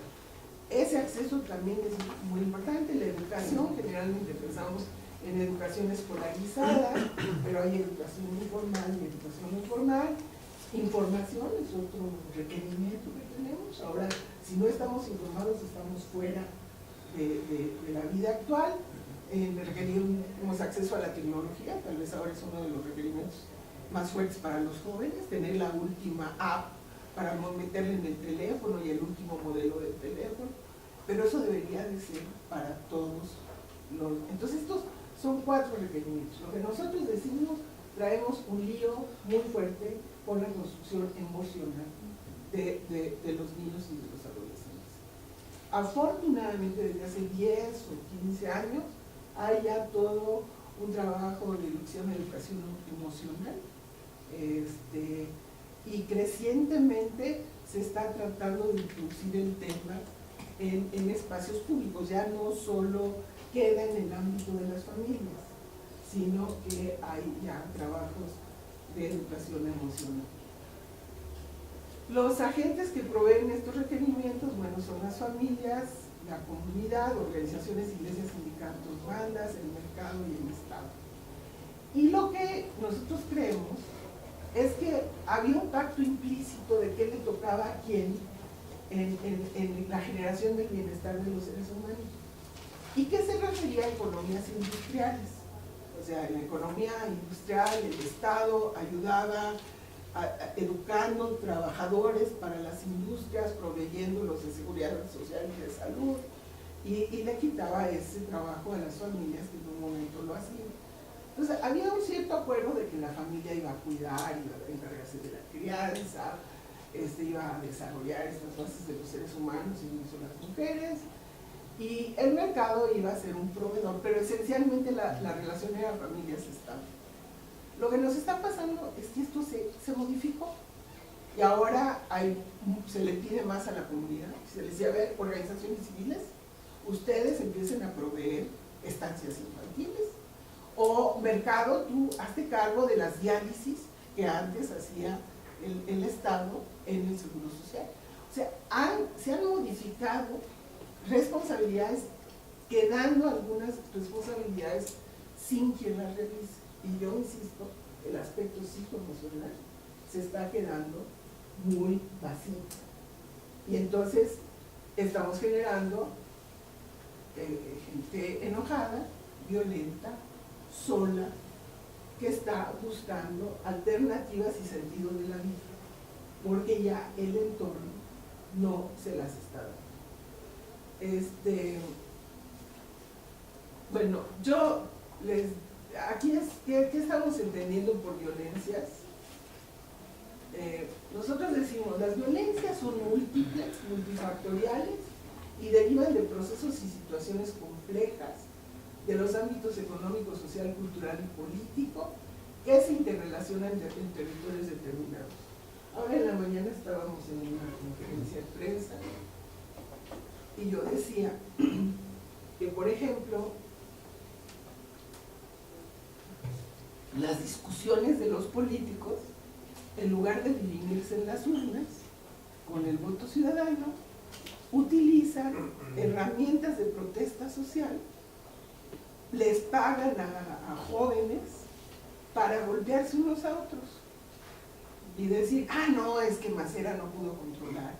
ese acceso también es muy importante. La educación, generalmente pensamos en educación escolarizada, pero hay educación informal y educación no formal. Información es otro requerimiento que tenemos. Ahora, si no estamos informados, estamos fuera de la vida actual. Requerimos acceso a la tecnología, tal vez ahora es uno de los requerimientos más fuertes para los jóvenes, tener la última app para meterle en el teléfono y el último modelo del teléfono, pero eso debería de ser para todos los... Entonces estos son 4 requerimientos. Lo que nosotros decimos, traemos un lío muy fuerte con la construcción emocional de los niños y de los adolescentes. Afortunadamente, desde hace 10 o 15 años, hay ya todo un trabajo de educación emocional, y crecientemente se está tratando de introducir el tema en espacios públicos. Ya no solo queda en el ámbito de las familias, sino que hay ya trabajos de educación emocional. Los agentes que proveen estos requerimientos, bueno, son las familias, la comunidad, organizaciones, iglesias, sindicatos, bandas, el mercado y el Estado. Y lo que nosotros creemos es que había un pacto implícito de qué le tocaba a quién en la generación del bienestar de los seres humanos. ¿Y qué se refería a economías industriales? O sea, en la economía industrial el Estado ayudaba educando trabajadores para las industrias, proveyéndolos de seguridad social y de salud, y le quitaba ese trabajo a las familias que en un momento lo hacían. Entonces había un cierto acuerdo de que la familia iba a cuidar, iba a encargarse de la crianza, iba a desarrollar estas bases de los seres humanos, incluso las mujeres, y el mercado iba a ser un proveedor, pero esencialmente la relación era familias-Estado. Lo que nos está pasando es que esto se modificó y ahora se le pide más a la comunidad. Se les dice, a ver, organizaciones civiles, ustedes empiecen a proveer estancias infantiles, o mercado, tú hazte cargo de las diálisis que antes hacía el Estado en el Seguro Social. O sea, se han modificado responsabilidades, quedando algunas responsabilidades sin quien las realice. Y yo insisto, el aspecto psicoemocional se está quedando muy vacío. Y entonces estamos generando gente enojada, violenta, sola, que está buscando alternativas y sentido de la vida, porque ya el entorno no se las está dando. Bueno, yo aquí ¿qué estamos entendiendo por violencias? Nosotros decimos, las violencias son múltiples, multifactoriales y derivan de procesos y situaciones complejas de los ámbitos económico, social, cultural y político que se interrelacionan en territorios determinados. Ahora en la mañana estábamos en una conferencia de prensa y yo decía que, por ejemplo, las discusiones de los políticos, en lugar de dirimirse en las urnas, con el voto ciudadano, utilizan herramientas de protesta social, les pagan a jóvenes para golpearse unos a otros y decir, no, es que Macera no pudo controlar,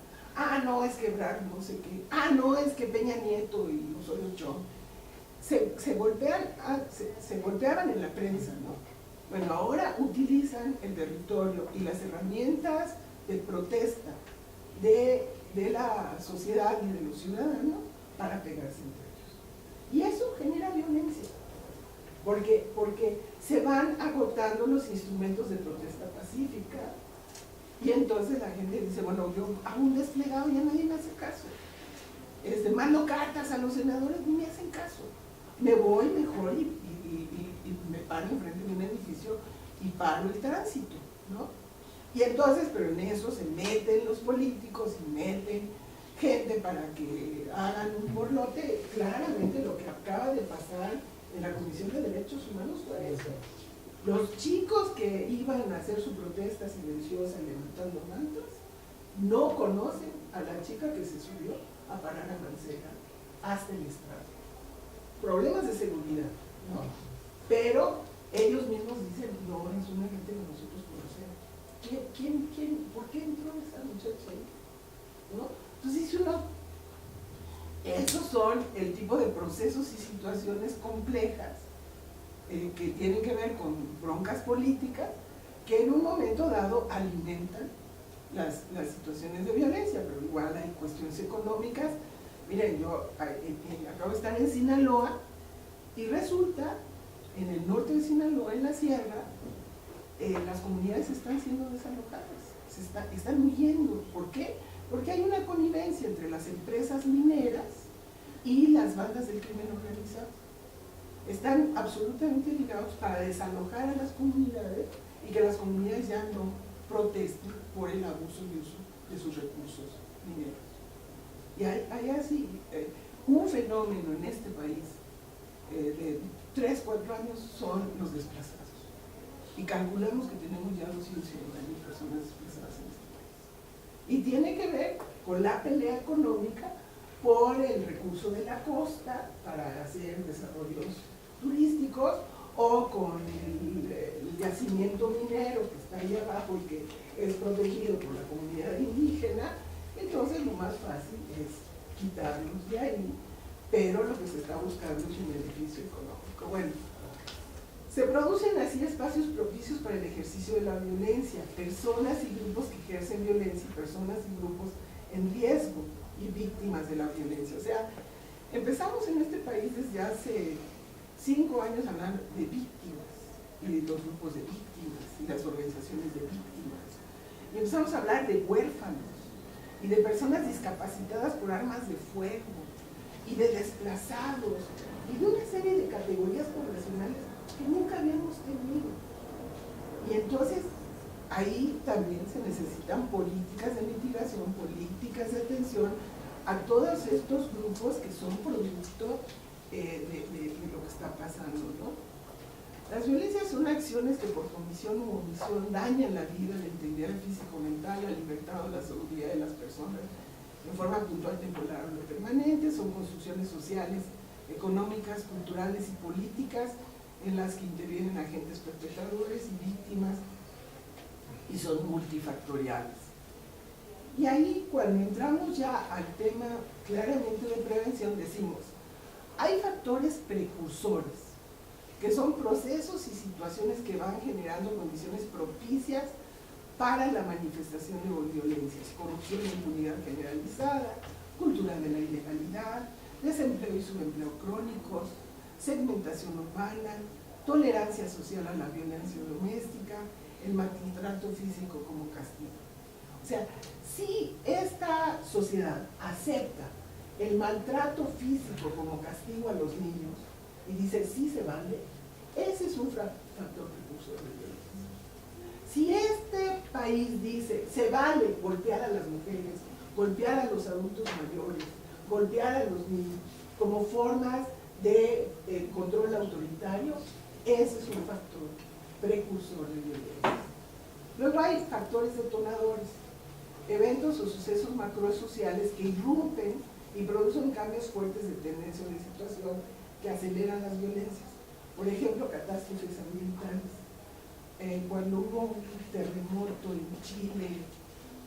no, es que Ebrard no sé qué, no, es que Peña Nieto y Osorio Chong se golpeaban en la prensa, ¿no? Bueno, ahora utilizan el territorio y las herramientas de protesta de la sociedad y de los ciudadanos para pegarse entre ellos. Y eso genera violencia, porque se van agotando los instrumentos de protesta pacífica, y entonces la gente dice, bueno, yo hago un desplegado y ya nadie me hace caso. Mando cartas a los senadores, ni me hacen caso. Me voy mejor y me paro enfrente de un edificio y paro el tránsito, ¿no? Y entonces, pero en eso se meten los políticos y meten gente para que hagan un borlote. Claramente lo que acaba de pasar en la Comisión de Derechos Humanos fue eso. Los chicos que iban a hacer su protesta silenciosa levantando mantas no conocen a la chica que se subió a parar a Mancera hasta el estrado. Problemas de seguridad, ¿no? Pero ellos mismos dicen, no, es una gente que nosotros conocemos. ¿Por qué entró esa muchacha ahí? ¿No? Entonces dice uno, esos son el tipo de procesos y situaciones complejas que tienen que ver con broncas políticas que en un momento dado alimentan las situaciones de violencia, pero igual hay cuestiones económicas. Miren, yo acabo de estar en Sinaloa y resulta, en el norte de Sinaloa, en la sierra, las comunidades están siendo desalojadas, están huyendo. ¿Por qué? Porque hay una connivencia entre las empresas mineras y las bandas del crimen organizado. Están absolutamente ligados para desalojar a las comunidades y que las comunidades ya no protesten por el abuso y uso de sus recursos mineros. Y hay así un fenómeno en este país de 3, 4 años son los desplazados. Y calculamos que tenemos ya 200.000 personas desplazadas en este país. Y tiene que ver con la pelea económica por el recurso de la costa para hacer desarrollos turísticos, o con el yacimiento minero que está ahí abajo y que es protegido por la comunidad indígena. Entonces lo más fácil es quitarlos de ahí, pero lo que se está buscando es un beneficio económico. Bueno, se producen así espacios propicios para el ejercicio de la violencia, personas y grupos que ejercen violencia y personas y grupos en riesgo y víctimas de la violencia. O sea, empezamos en este país desde hace 5 años a hablar de víctimas y de los grupos de víctimas y las organizaciones de víctimas. Y empezamos a hablar de huérfanos y de personas discapacitadas por armas de fuego y de desplazados y de una serie de categorías poblacionales que nunca habíamos tenido. Y entonces ahí también se necesitan políticas de mitigación, políticas de atención a todos estos grupos que son producto de lo que está pasando, ¿no? Las violencias son acciones que por comisión u omisión dañan la vida, la integridad físico-mental, la libertad o la seguridad de las personas en forma puntual, temporal o permanente. Son construcciones sociales, económicas, culturales y políticas en las que intervienen agentes perpetradores y víctimas, y son multifactoriales. Y ahí, cuando entramos ya al tema claramente de prevención, decimos, hay factores precursores, que son procesos y situaciones que van generando condiciones propicias para la manifestación de violencias: corrupción e impunidad generalizada, cultura de la ilegalidad, desempleo y subempleo crónicos, segmentación urbana, tolerancia social a la violencia doméstica, el maltrato físico como castigo. O sea, si esta sociedad acepta el maltrato físico como castigo a los niños y dice sí se vale, ese es un factor precursor de violencia. Si este país dice se vale golpear a las mujeres, golpear a los adultos mayores, golpear a los niños como formas de control autoritario, ese es un factor precursor de violencia. Luego hay factores detonadores, eventos o sucesos macrosociales que irrumpen y producen cambios fuertes de tendencia o de situación que aceleran las violencias. Por ejemplo, catástrofes ambientales. Cuando hubo un terremoto en Chile,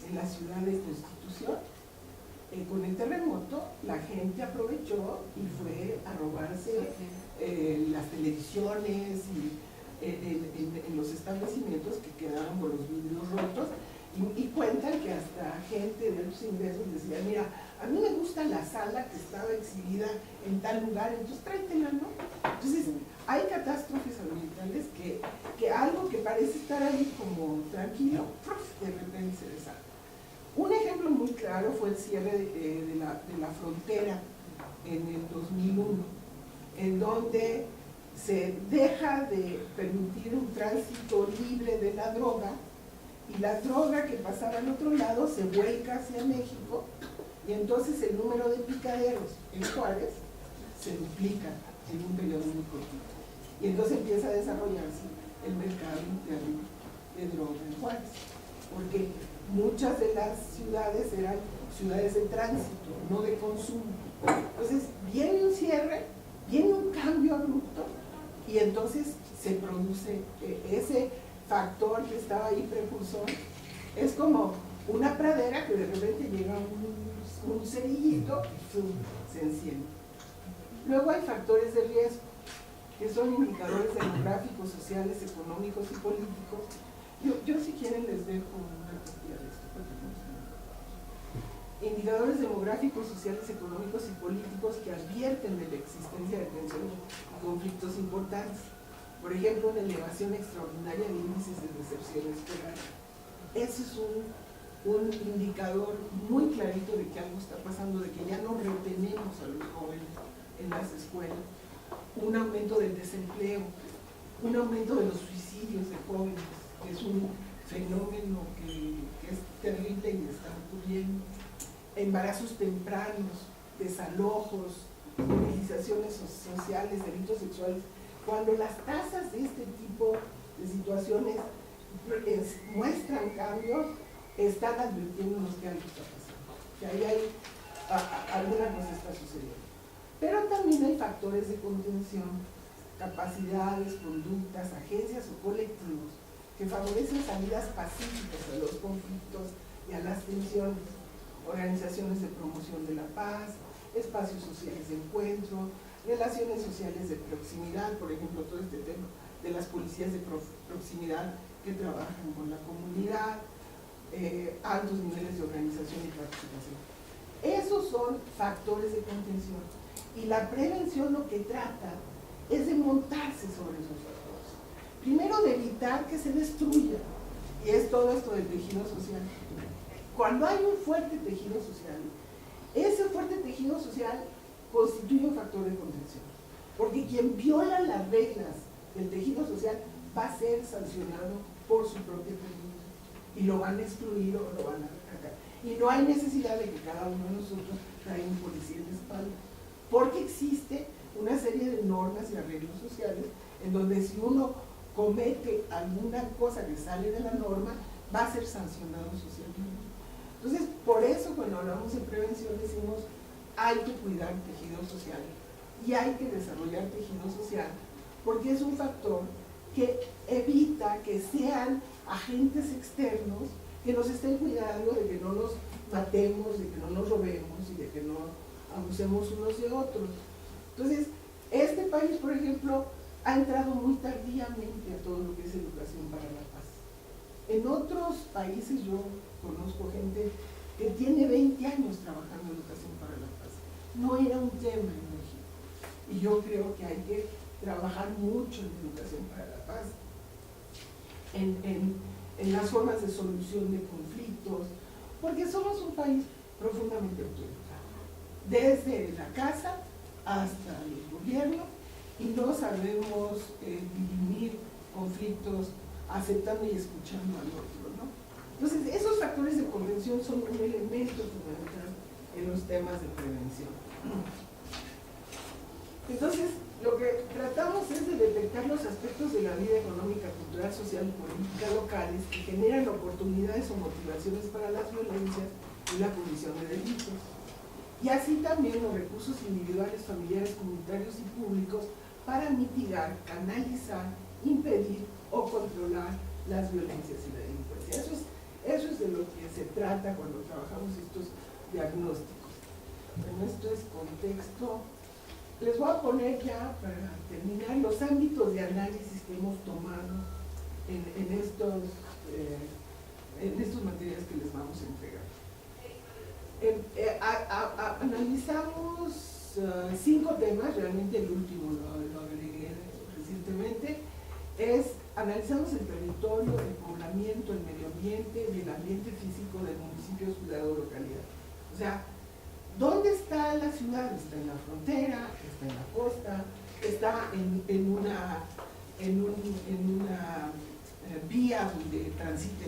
en la ciudad de Constitución, con el terremoto la gente aprovechó y fue a robarse las televisiones y en los establecimientos que quedaron con los vidrios rotos, y cuentan que hasta gente de altos ingresos decía, mira, a mí me gusta la sala que estaba exhibida en tal lugar, entonces tráetela, ¿no? Entonces hay catástrofes ambientales que algo que parece estar ahí como tranquilo, de repente se desata. Un ejemplo muy claro fue el cierre de la frontera en el 2001, en donde se deja de permitir un tránsito libre de la droga, y la droga que pasaba al otro lado se vuelca hacia México, y entonces el número de picaderos en Juárez se duplica en un periodo muy cortito. Y entonces empieza a desarrollarse el mercado interno de droga en Juárez, porque muchas de las ciudades eran ciudades de tránsito, no de consumo. Entonces viene un cierre, viene un cambio abrupto, y entonces se produce ese factor que estaba ahí precursor. Es como una pradera que de repente llega un cerillito y se enciende. Luego hay factores de riesgo, que son indicadores demográficos, sociales, económicos y políticos. Yo si quieren les dejo una copia de esto. Indicadores demográficos, sociales, económicos y políticos que advierten de la existencia de tensiones y conflictos importantes. Por ejemplo, una elevación extraordinaria de índices de deserción escolar. Ese es un indicador muy clarito de que algo está pasando, de que ya no retenemos a los jóvenes en las escuelas. Un aumento del desempleo, un aumento de los suicidios de jóvenes, que es un fenómeno que es terrible y está ocurriendo. Embarazos tempranos, desalojos, movilizaciones sociales, delitos sexuales. Cuando las tasas de este tipo de situaciones muestran cambios, están advirtiéndonos que algo está pasando, que ahí hay alguna cosa está sucediendo. Pero también hay factores de contención, capacidades, conductas, agencias o colectivos que favorecen salidas pacíficas a los conflictos y a las tensiones, organizaciones de promoción de la paz, espacios sociales de encuentro, relaciones sociales de proximidad, por ejemplo, todo este tema de las policías de proximidad que trabajan con la comunidad, altos niveles de organización y participación. Esos son factores de contención, y la prevención lo que trata es de montarse sobre esos factores. Primero, de evitar que se destruya, y es todo esto del tejido social. Cuando hay un fuerte tejido social, ese fuerte tejido social constituye un factor de contención, porque quien viola las reglas del tejido social va a ser sancionado por su propia comunidad, y lo van a excluir o lo van a atacar. Y no hay necesidad de que cada uno de nosotros traiga un policía en la espalda, porque existe una serie de normas y arreglos sociales en donde si uno comete alguna cosa que sale de la norma, va a ser sancionado socialmente. Entonces, por eso cuando hablamos de prevención decimos hay que cuidar el tejido social y hay que desarrollar tejido social, porque es un factor que evita que sean agentes externos que nos estén cuidando de que no nos matemos, de que no nos robemos y de que no abusemos unos de otros. Entonces, este país, por ejemplo, ha entrado muy tardíamente a todo lo que es educación para la paz. En otros países yo conozco gente que tiene 20 años trabajando en educación para la paz. No era un tema en México. Y yo creo que hay que trabajar mucho en educación para la paz, en las formas de solución de conflictos, porque somos un país profundamente autoritario, desde la casa hasta el gobierno, y no sabemos dirimir conflictos aceptando y escuchando al otro, ¿no? Entonces, esos factores de contención son un elemento fundamental en los temas de prevención. Entonces, lo que tratamos es de detectar los aspectos de la vida económica, cultural, social y política locales que generan oportunidades o motivaciones para las violencias y la comisión de delitos. Y así también los recursos individuales, familiares, comunitarios y públicos para mitigar, canalizar, impedir o controlar las violencias y la delincuencia. Eso es de lo que se trata cuando trabajamos estos diagnósticos. Bueno, esto es contexto les voy a poner ya, para terminar, los ámbitos de análisis que hemos tomado en estos materiales que les vamos a entregar. Analizamos 5 temas, realmente el último lo agregué recientemente. Analizamos el territorio, el poblamiento, el medio ambiente y el ambiente físico del municipio, ciudad o localidad. O sea, ¿dónde está la ciudad? Está en la frontera, está en la costa, está en una vía donde transita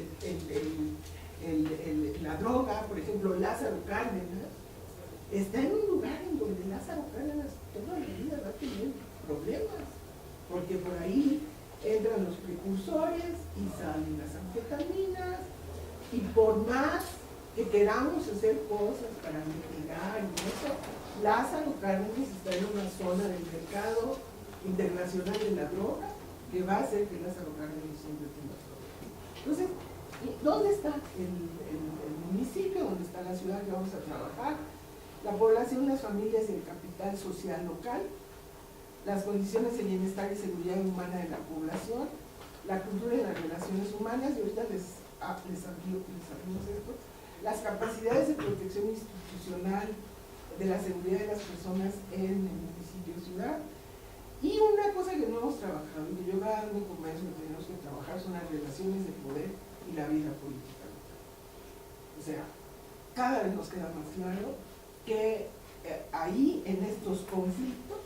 la droga. Por ejemplo, Lázaro Cárdenas está en un lugar en donde Lázaro Cárdenas toda la vida va a tener problemas, porque por ahí entran los precursores y salen las anfetaminas, y por más que queramos hacer cosas para mitigar y eso, Lázaro Cárdenas está en una zona del mercado internacional de la droga que va a hacer que Lázaro Cárdenas siempre tenga problemas. Entonces, ¿dónde está el municipio? ¿Dónde está la ciudad que vamos a trabajar? La población, las familias y el capital social local, las condiciones de bienestar y seguridad humana de la población, la cultura y las relaciones humanas, y ahorita les abrimos esto, las capacidades de protección institucional de la seguridad de las personas en el municipio o ciudad. Y una cosa que no hemos trabajado, y que yo cada vez me convenzo que tenemos que trabajar, son las relaciones de poder y la vida política local. O sea, cada vez nos queda más claro que ahí, en estos conflictos,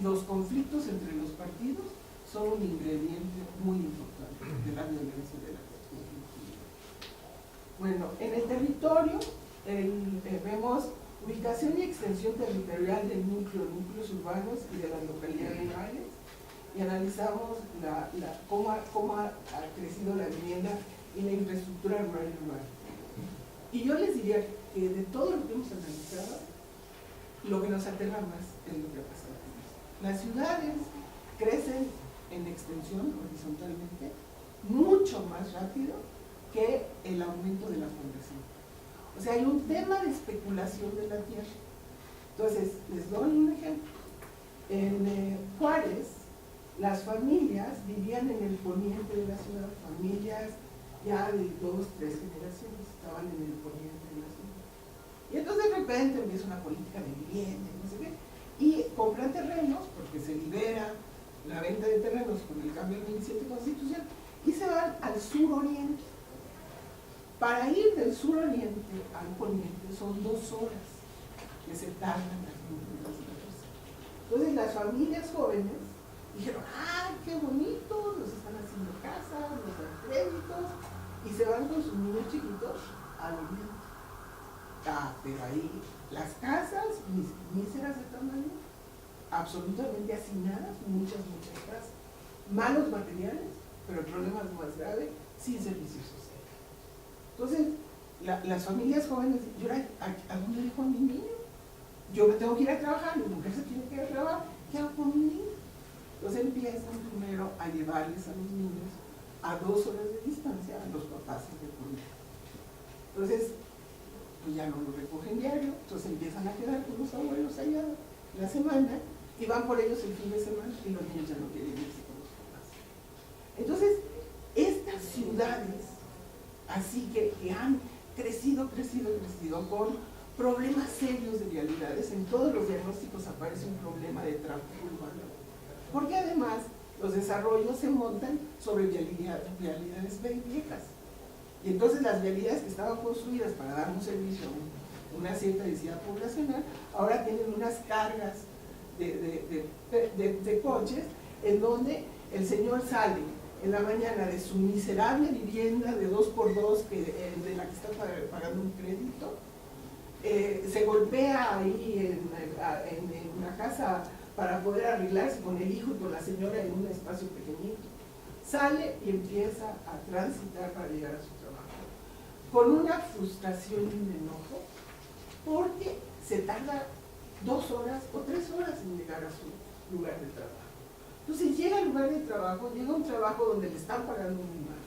los conflictos entre los partidos son un ingrediente muy importante de la violencia de la conflictividad. Bueno, en el territorio vemos ubicación y extensión territorial del núcleos urbanos y de las localidades rurales, y analizamos cómo ha crecido la vivienda y la infraestructura rural y urbana. Y yo les diría que de todo lo que hemos analizado, lo que nos aterra más es lo que ha pasado. Las ciudades crecen en extensión horizontalmente mucho más rápido que el aumento de la población. O sea, hay un tema de especulación de la tierra. Entonces, les doy un ejemplo. En Juárez, las familias vivían en el poniente de la ciudad, familias ya de 2, 3 generaciones estaban en el poniente de la ciudad. Y entonces de repente empieza una política de vivienda, no sé qué, y compran terrenos, porque se libera la venta de terrenos con el cambio del 27 Constitución, y se van al sur-oriente. Para ir del sur-oriente al poniente son 2 horas que se tardan las mismas. Entonces las familias jóvenes dijeron, ¡ay, qué bonito! Nos están haciendo casas, nos dan créditos, y se van con sus niños chiquitos al oriente. Pero ahí las casas míseras de tamaño, absolutamente hacinadas, muchas casas, malos materiales, pero el problema es más grave, sin servicios sociales. Entonces, las familias jóvenes, ¿a dónde dejo a mi niño? Yo me tengo que ir a trabajar, mi mujer se tiene que ir a trabajar, ¿qué hago con mi niño? Entonces empiezan primero a llevarles a los niños a 2 horas de distancia a los papás en el pueblo. Entonces, pues ya no lo recogen diario, entonces empiezan a quedar con los abuelos allá la semana y van por ellos el fin de semana y los niños ya no quieren irse con los papás. Entonces, estas ciudades, así que han crecido con problemas serios de vialidades, en todos los diagnósticos aparece un problema de tráfico urbano, porque además los desarrollos se montan sobre vialidades viejas. Y entonces las vialidades que estaban construidas para dar un servicio a una cierta densidad poblacional, ahora tienen unas cargas de coches, en donde el señor sale en la mañana de su miserable vivienda de 2x2 de la que está pagando un crédito, se golpea ahí en una casa para poder arreglarse con el hijo y con la señora en un espacio pequeñito. Sale y empieza a transitar para llegar a su trabajo, con una frustración y un enojo, porque se tarda 2 horas o 3 horas en llegar a su lugar de trabajo. Entonces llega al lugar de trabajo, llega a un trabajo donde le están pagando muy mal,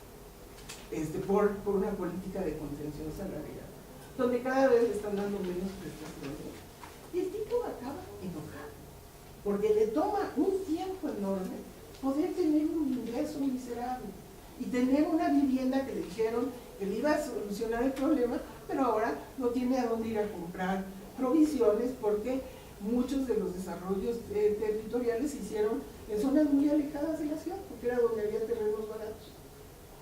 por una política de contención salarial, donde cada vez le están dando menos prestaciones, y el tipo acaba enojado. porque le toma un tiempo enorme poder tener un ingreso miserable y tener una vivienda que le dijeron que le iba a solucionar el problema, pero ahora no tiene a dónde ir a comprar provisiones porque muchos de los desarrollos territoriales se hicieron en zonas muy alejadas de la ciudad, porque era donde había terrenos baratos.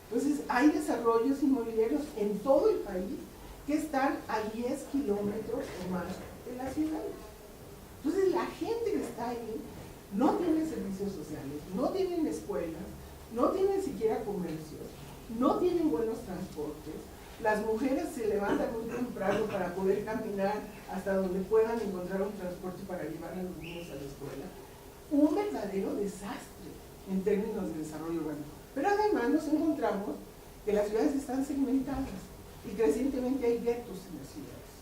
Entonces hay desarrollos inmobiliarios en todo el país que están a 10 kilómetros o más de la ciudad. Entonces la gente que está ahí no tiene servicios sociales, no tienen escuelas, no tienen siquiera comercios, no tienen buenos transportes. Las mujeres se levantan muy temprano para poder caminar hasta donde puedan encontrar un transporte para llevar a los niños a la escuela. Un verdadero desastre en términos de desarrollo urbano. Pero además nos encontramos que las ciudades están segmentadas y crecientemente hay guetos en las ciudades.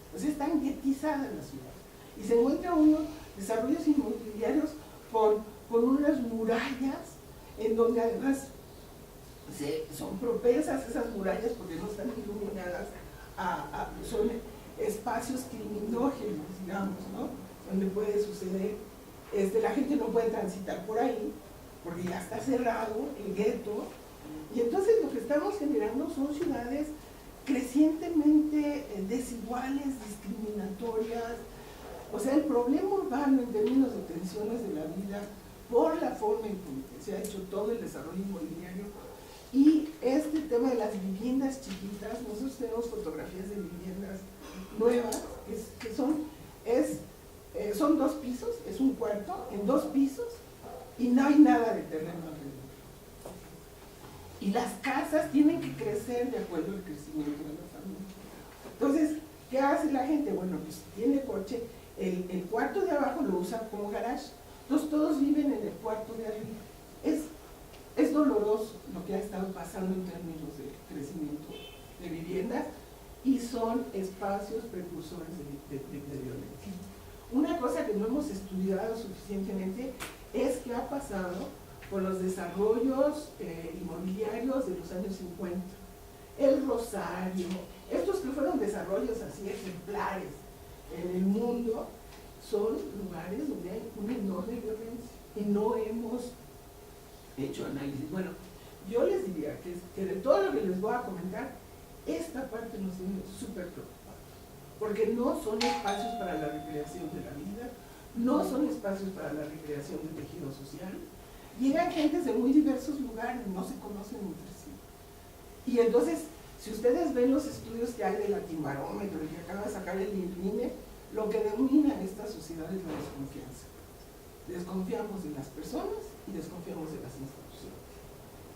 Entonces están guetizadas las ciudades. Y se encuentran unos desarrollos inmobiliarios con unas murallas en donde además son propensas esas murallas porque no están iluminadas, son espacios criminógenos, digamos, ¿no? Donde puede suceder, la gente no puede transitar por ahí porque ya está cerrado el gueto, y entonces lo que estamos generando son ciudades crecientemente desiguales, discriminatorias. O sea, el problema urbano en términos de tensiones de la vida por la forma en que se ha hecho todo el desarrollo inmobiliario y este tema de las viviendas chiquitas. Nosotros tenemos fotografías de viviendas nuevas que son 2 pisos, es un cuarto en 2 pisos y no hay nada de terreno alrededor. Y las casas tienen que crecer de acuerdo al crecimiento de la familia. Entonces, ¿qué hace la gente? Bueno, pues tiene coche, el cuarto de abajo lo usa como garage, entonces todos viven en el cuarto de arriba. Es doloroso lo que ha estado pasando en términos de crecimiento de viviendas y son espacios precursores de violencia. Una cosa que no hemos estudiado suficientemente es qué ha pasado con los desarrollos inmobiliarios de los años 50. El Rosario, estos que fueron desarrollos así ejemplares en el mundo, son lugares donde hay una enorme violencia y no hemos hecho análisis. Bueno, yo les diría que de todo lo que les voy a comentar, esta parte nos tiene súper preocupados, porque no son espacios para la recreación de la vida, no son espacios para la recreación del tejido social. Llegan gentes de muy diversos lugares, no se conocen entre sí. Y entonces, si ustedes ven los estudios que hay del Latimarómetro, el que acaba de sacar el INE, lo que domina en esta sociedad es la desconfianza. Desconfiamos de las personas y desconfiamos de las instituciones.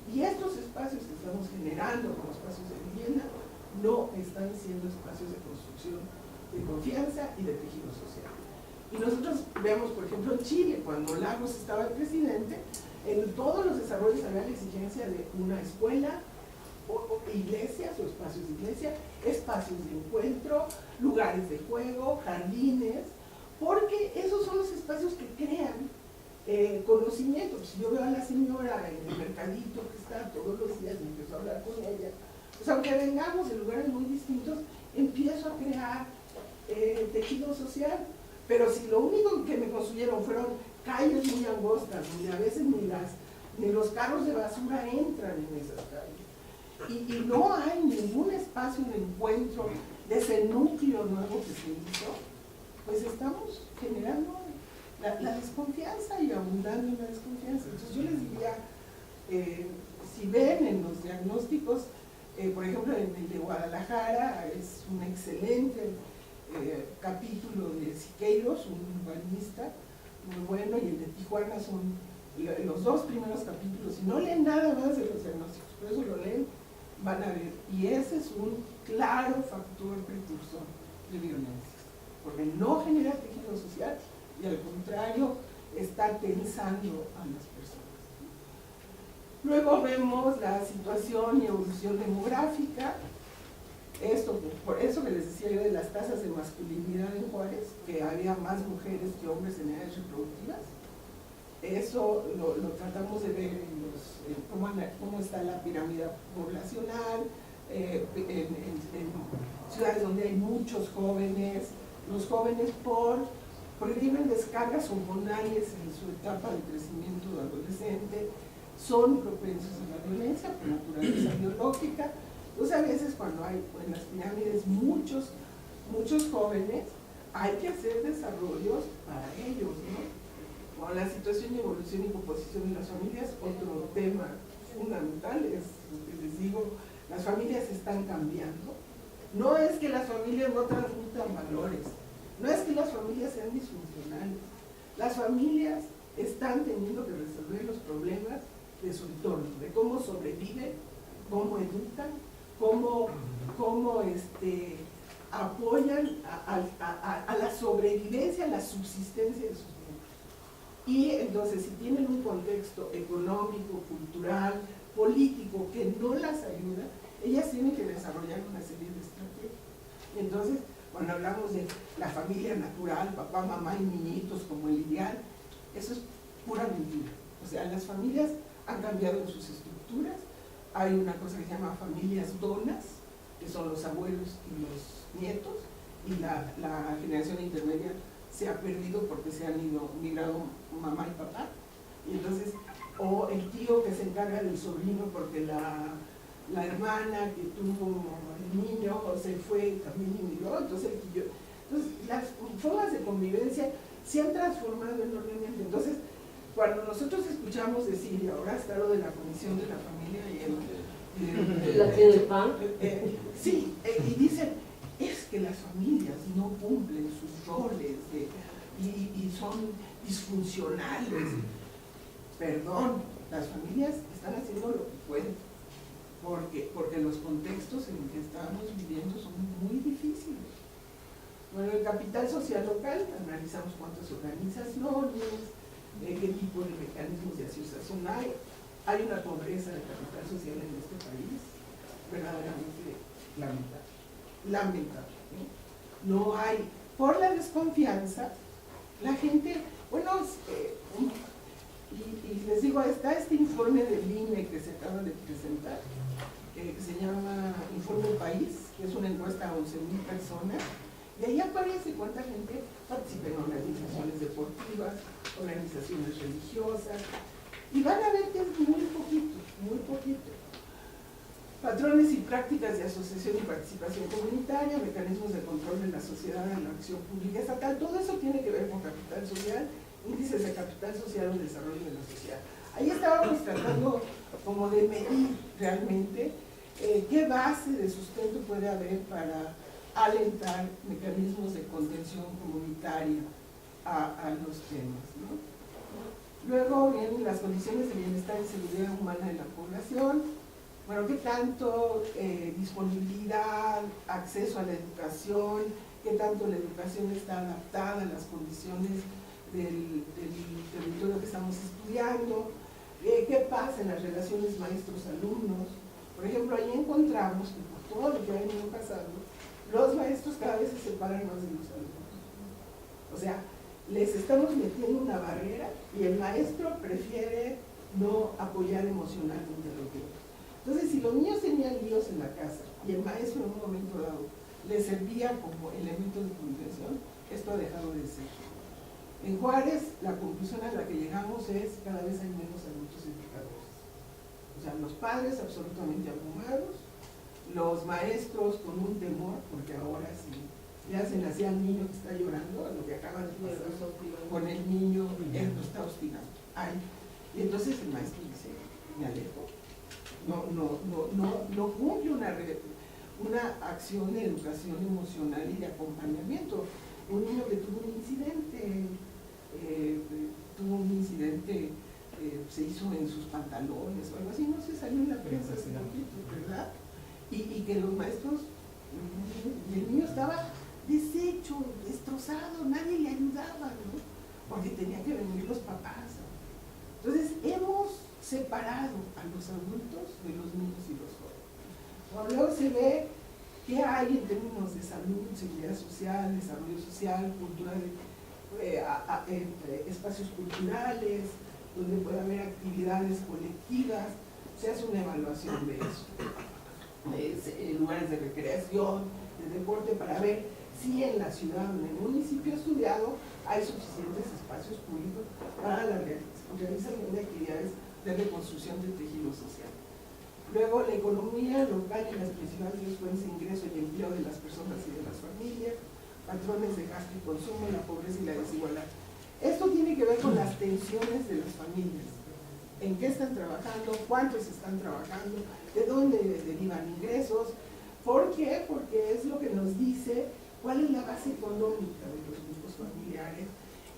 Y estos espacios que estamos generando como espacios de vivienda no están siendo espacios de construcción de confianza y de tejido social. Y nosotros vemos, por ejemplo, en Chile, cuando Lagos estaba el presidente, en todos los desarrollos había la exigencia de una escuela, o iglesias o espacios de iglesia, espacios de encuentro, lugares de juego, jardines, porque esos son los espacios que crean conocimiento. Si yo veo a la señora en el mercadito que está todos los días y empiezo a hablar con ella, pues aunque vengamos de lugares muy distintos, empiezo a crear tejido social. Pero si lo único que me construyeron fueron calles muy angostas, donde a veces ni los carros de basura entran en esas calles, y no hay ningún espacio de encuentro de ese núcleo nuevo que se hizo, pues estamos generando la desconfianza y abundando en la desconfianza. Entonces yo les diría, si ven en los diagnósticos, por ejemplo en el de Guadalajara es un excelente capítulo de Siqueiros, un urbanista muy bueno, y el de Tijuana son los 2 primeros capítulos. Si no leen nada más de los diagnósticos, por eso lo leen, van a ver, y ese es un claro factor precursor de violencia, porque no genera tejido social y al contrario está tensando a las personas. Luego vemos la situación y evolución demográfica. Esto, por eso que les decía yo de las tasas de masculinidad en Juárez, que había más mujeres que hombres en edades reproductivas. Eso lo tratamos de ver en cómo está la pirámide poblacional, en ciudades donde hay muchos jóvenes, los jóvenes por porque tienen descargas hormonales en su etapa de crecimiento adolescente, son propensos a la violencia por naturaleza biológica. Entonces a veces cuando hay en las pirámides muchos jóvenes, hay que hacer desarrollos para ellos, ¿no? Bueno, la situación de evolución y composición de las familias, otro tema fundamental es lo que les digo, las familias están cambiando. No es que las familias no transmitan valores, no es que las familias sean disfuncionales, las familias están teniendo que resolver los problemas de su entorno, de cómo sobreviven, cómo educan, cómo apoyan a la sobrevivencia, a la subsistencia de sus miembros. Y entonces, si tienen un contexto económico, cultural, político que no las ayuda, ellas tienen que desarrollar una serie de estrategias. Entonces, cuando hablamos de la familia natural, papá, mamá y niñitos como el ideal, eso es pura mentira. O sea, las familias han cambiado en sus estructuras. Hay una cosa que se llama familias donas, que son los abuelos y los nietos, y la generación intermedia se ha perdido porque se han migrado mamá y papá, y entonces, o el tío que se encarga del sobrino porque la hermana que tuvo el niño se fue también inmigró, entonces el tío. Entonces las formas de convivencia se han transformado enormemente. Entonces, cuando nosotros escuchamos decir, y ahora está lo de la Comisión de la Familia y la tiene el PAN. Sí, y dicen, es que las familias no cumplen sus roles y son disfuncionales. Perdón, las familias están haciendo lo que pueden, porque los contextos en los que estamos viviendo son muy difíciles. Bueno, el capital social local, analizamos cuántas organizaciones, qué tipo de mecanismos de asociación hay. Hay una pobreza de capital social en este país verdaderamente lamentable. No hay, por la desconfianza, la gente, bueno, y les digo, está este informe del INE que se acaba de presentar, que se llama Informe País, que es una encuesta a 11,000 personas, y ahí aparece cuánta gente participa en organizaciones deportivas, organizaciones religiosas, y van a ver que es muy poquito, muy poquito. Patrones y prácticas de asociación y participación comunitaria, mecanismos de control de la sociedad en la acción pública estatal, todo eso tiene que ver con capital social, índices de capital social o desarrollo de la sociedad. Ahí estábamos tratando como de medir realmente qué base de sustento puede haber para alentar mecanismos de contención comunitaria a los temas, ¿no? Luego vienen las condiciones de bienestar y seguridad humana de la población. Bueno, qué tanto disponibilidad, acceso a la educación, qué tanto la educación está adaptada a las condiciones del territorio que estamos estudiando, qué pasa en las relaciones maestros-alumnos. Por ejemplo, ahí encontramos que por todo lo que ha venido pasando, los maestros cada vez se separan más de los alumnos. O sea, les estamos metiendo una barrera y el maestro prefiere no apoyar emocionalmente a los niños. Entonces, si los niños tenían líos en la casa y el maestro en un momento dado les servía como elemento de contención, esto ha dejado de ser. En Juárez, la conclusión a la que llegamos es cada vez hay menos adultos educadores. O sea, los padres absolutamente abrumados, los maestros con un temor, porque ahora sí le hacen así al niño que está llorando, a lo que acaba de pasar con el niño, él lo está hostigando. Ay. Y entonces el maestro dice, me alejo. No cumple una acción de educación emocional y de acompañamiento. Un niño que tuvo un incidente, se hizo en sus pantalones o algo así, no se salió en la prensa hace poquito, ¿verdad? Y que los maestros, y el niño estaba deshecho, destrozado, nadie le ayudaba, ¿no? Porque tenía que venir los papás, ¿no? Entonces hemos separado a los adultos de los niños y los jóvenes. Bueno, luego se ve qué hay en términos de salud, seguridad social, desarrollo social, cultura espacios culturales, donde puede haber actividades colectivas, se hace una evaluación de eso. Lugares de recreación, de deporte, para ver si en la ciudad o en el municipio estudiado hay suficientes espacios públicos para la realización de actividades de reconstrucción del tejido social. Luego, la economía local y las principales fuentes de ingreso y empleo de las personas y de las familias, patrones de gasto y consumo, la pobreza y la desigualdad. Esto tiene que ver con las tensiones de las familias. ¿En qué están trabajando? ¿Cuántos están trabajando? ¿De dónde derivan ingresos? ¿Por qué? Porque es lo que nos dice cuál es la base económica de los grupos familiares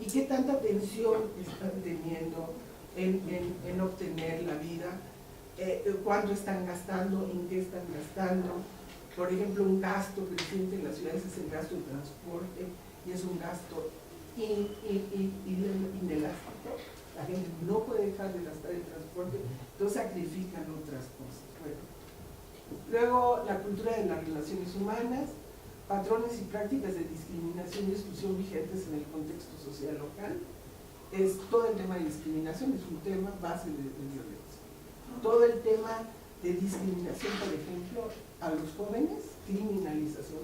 y qué tanta tensión están teniendo en obtener la vida, cuánto están gastando, en qué están gastando. Por ejemplo, un gasto creciente en las ciudades es el gasto de transporte y es un gasto inelástico. La gente no puede dejar de gastar en transporte, entonces sacrifican otras cosas. Bueno. Luego, la cultura de las relaciones humanas, patrones y prácticas de discriminación y exclusión vigentes en el contexto social local. Es todo el tema de discriminación, es un tema base de violencia. Todo el tema de discriminación, por ejemplo, a los jóvenes, criminalización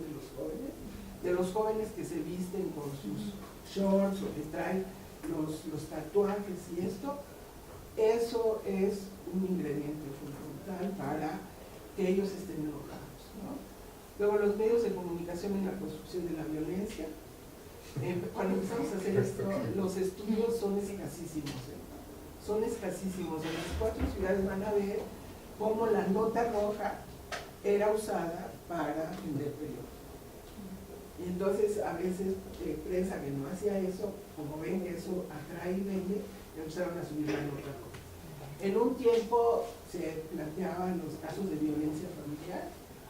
de los jóvenes que se visten con sus shorts o que traen los tatuajes y esto, eso es un ingrediente fundamental para que ellos estén enojados, ¿no? Luego, los medios de comunicación en la construcción de la violencia. Cuando empezamos a hacer esto, los estudios son escasísimos, son escasísimos. En las 4 ciudades van a ver cómo la nota roja era usada para vender periódicos. Y entonces, a veces, prensa que no hacía eso, como ven que eso atrae y vende, empezaron a subir la nota roja. En un tiempo se planteaban los casos de violencia familiar.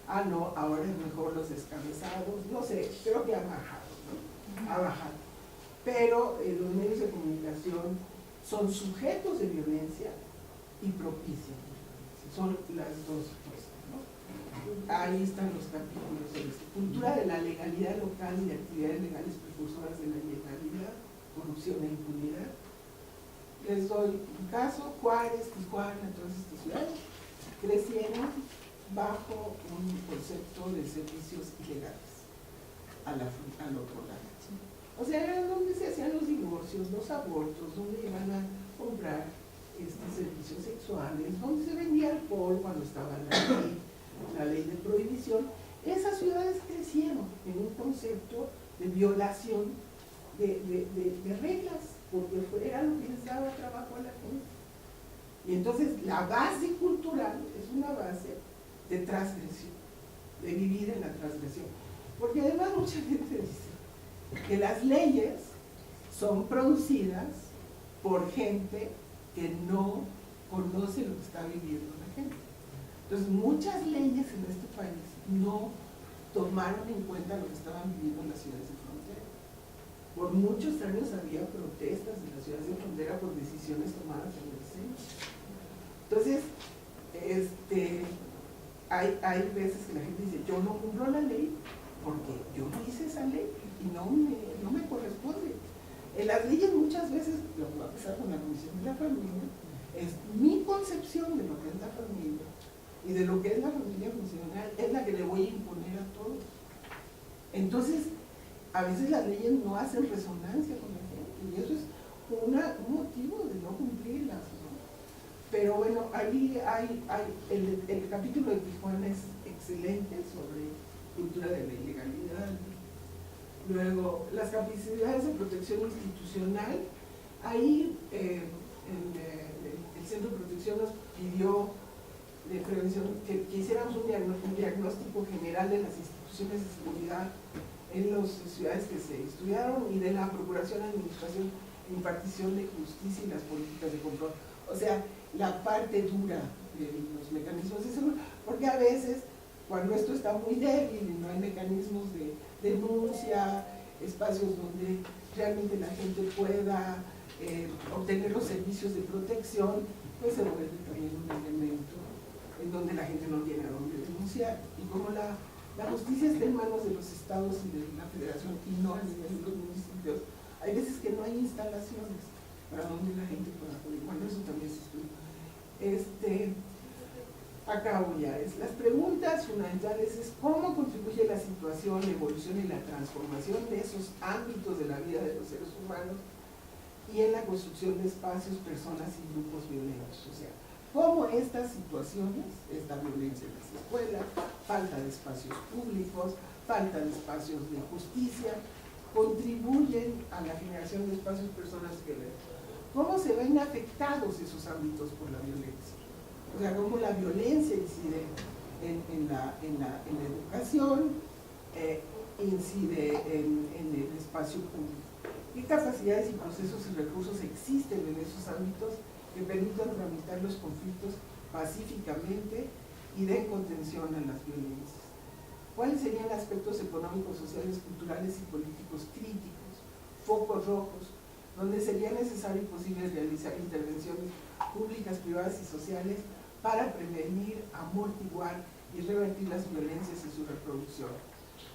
Ah, no, ahora es mejor los descabezados. No sé, creo que ha bajado, ¿no? Ha bajado. Pero los medios de comunicación son sujetos de violencia y propician violencia. Son las dos cosas, ¿no? Ahí están los capítulos de esto. Cultura de la legalidad local y de actividades legales precursoras de la ilegalidad, corrupción e impunidad. Les doy un caso: Juárez, Tijuana, todas estas ciudades crecieron bajo un concepto de servicios ilegales al otro lado. O sea, era donde se hacían los divorcios, los abortos, donde iban a comprar servicios sexuales, donde se vendía alcohol cuando estaba la ley de prohibición. Esas ciudades crecieron en un concepto de violación de reglas, porque era lo que les daba trabajo a la gente. Y entonces la base cultural es una base de transgresión, de vivir en la transgresión. Porque además mucha gente dice que las leyes son producidas por gente que no conoce lo que está viviendo la gente. Entonces, muchas leyes en este país no tomaron en cuenta lo que estaban viviendo en las ciudades de frontera. Por muchos años había protestas en las ciudades de frontera por decisiones tomadas en el centro. Entonces, hay veces que la gente dice: yo no cumplo la ley porque yo no hice esa ley y no me corresponde. En las leyes muchas veces, lo que va a pasar con la Comisión de la Familia, es mi concepción de lo que es la familia y de lo que es la familia funcional, es la que le voy a imponer a todos. Entonces, a veces las leyes no hacen resonancia con la gente y eso es un motivo de no cumplirlas, ¿no? Pero bueno, ahí hay el capítulo de Tijuana es excelente sobre cultura de la ilegalidad. Luego, las capacidades de protección institucional. Ahí el Centro de Protección nos pidió de prevención que hiciéramos un diagnóstico general de las instituciones de seguridad en las ciudades que se estudiaron y de la procuración, administración e impartición de justicia y las políticas de control. O sea, la parte dura de los mecanismos de seguridad, porque a veces, cuando esto está muy débil y no hay mecanismos de denuncia, espacios donde realmente la gente pueda obtener los servicios de protección, pues se vuelve también un elemento en donde la gente no tiene a dónde denunciar. Y como la justicia está en manos de los estados y de la federación y no a nivel de los municipios, hay veces que no hay instalaciones para donde la gente pueda acudir. Bueno, eso también se estudia. acabo ya. Las preguntas fundamentales es cómo contribuye la situación, la evolución y la transformación de esos ámbitos de la vida de los seres humanos y en la construcción de espacios, personas y grupos violentos. O sea, cómo estas situaciones, esta violencia en las escuelas, falta de espacios públicos, falta de espacios de justicia, contribuyen a la generación de espacios, personas violentas. ¿Cómo se ven afectados esos ámbitos por la violencia? O sea, cómo la violencia incide en la educación, incide en el espacio público. ¿Qué capacidades y procesos y recursos existen en esos ámbitos que permitan tramitar los conflictos pacíficamente y den contención a las violencias? ¿Cuáles serían aspectos económicos, sociales, culturales y políticos críticos, focos rojos, donde sería necesario y posible realizar intervenciones públicas, privadas y sociales para prevenir, amortiguar y revertir las violencias y su reproducción?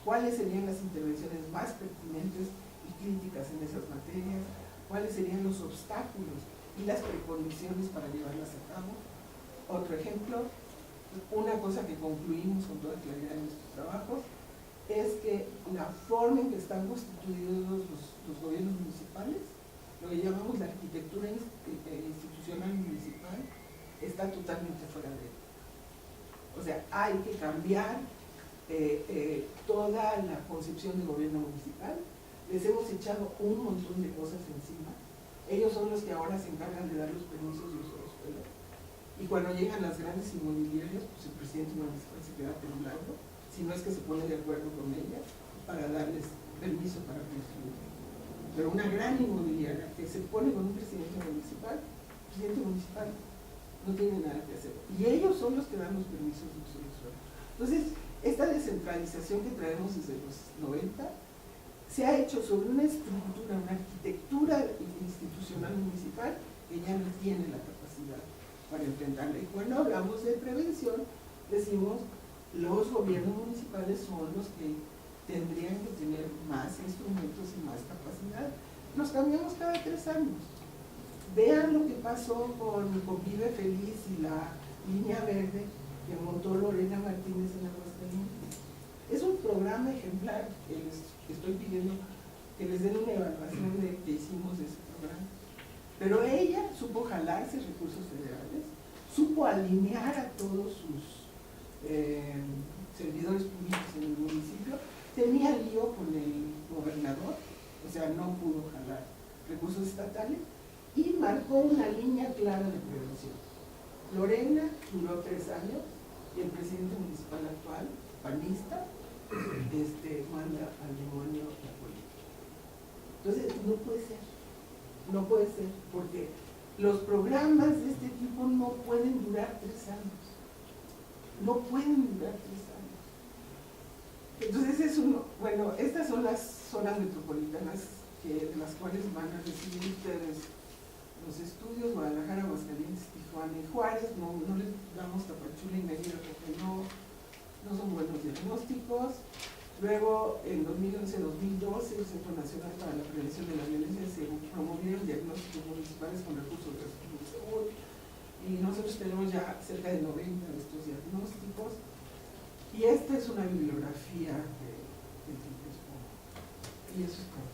¿Cuáles serían las intervenciones más pertinentes y críticas en esas materias? ¿Cuáles serían los obstáculos y las precondiciones para llevarlas a cabo? Otro ejemplo, una cosa que concluimos con toda claridad en nuestros trabajos es que la forma en que están constituidos los gobiernos municipales, lo que llamamos la arquitectura institucional municipal, está totalmente fuera de él. O sea, hay que cambiar toda la concepción de gobierno municipal. Les hemos echado un montón de cosas encima. Ellos son los que ahora se encargan de dar los permisos de uso de suelo. Y cuando llegan las grandes inmobiliarias, pues el presidente municipal se queda temblando, si no es que se pone de acuerdo con ellas para darles permiso para construir. Pero una gran inmobiliaria que se pone con un presidente municipal, el presidente municipal no tiene nada que hacer. Y ellos son los que dan los permisos de uso de suelo. Entonces, esta descentralización que traemos desde los 90 se ha hecho sobre una estructura, una arquitectura institucional municipal que ya no tiene la capacidad para enfrentarla. Y cuando hablamos de prevención, decimos los gobiernos municipales son los que tendrían que tener más instrumentos y más capacidad. Nos cambiamos cada 3 años. Vean lo que pasó con Vive Feliz y la Línea Verde que montó Lorena Martínez en Aguascalientes. Es un programa ejemplar que les estoy pidiendo que les den una evaluación de que hicimos de ese programa. Pero ella supo jalarse recursos federales, supo alinear a todos sus servidores públicos en el municipio, tenía lío con el gobernador, o sea, no pudo jalar recursos estatales, y marcó una línea clara de prevención. Lorena duró 3 años y el presidente municipal actual, panista, manda al demonio la política. Entonces, no puede ser, porque los programas de este tipo no pueden durar 3 años. No pueden durar 3 años. Entonces, bueno, estas son las zonas metropolitanas de las cuales van a recibir ustedes los estudios: Guadalajara, Aguascalientes, Tijuana y Juárez. No les damos Tapachula y Mérida porque no son buenos diagnósticos. Luego, en 2011-2012, el Centro Nacional para la Prevención de la Violencia se promovieron diagnósticos municipales con recursos de salud, y nosotros tenemos ya cerca de 90 de estos diagnósticos, y esta es una bibliografía de y eso es todo.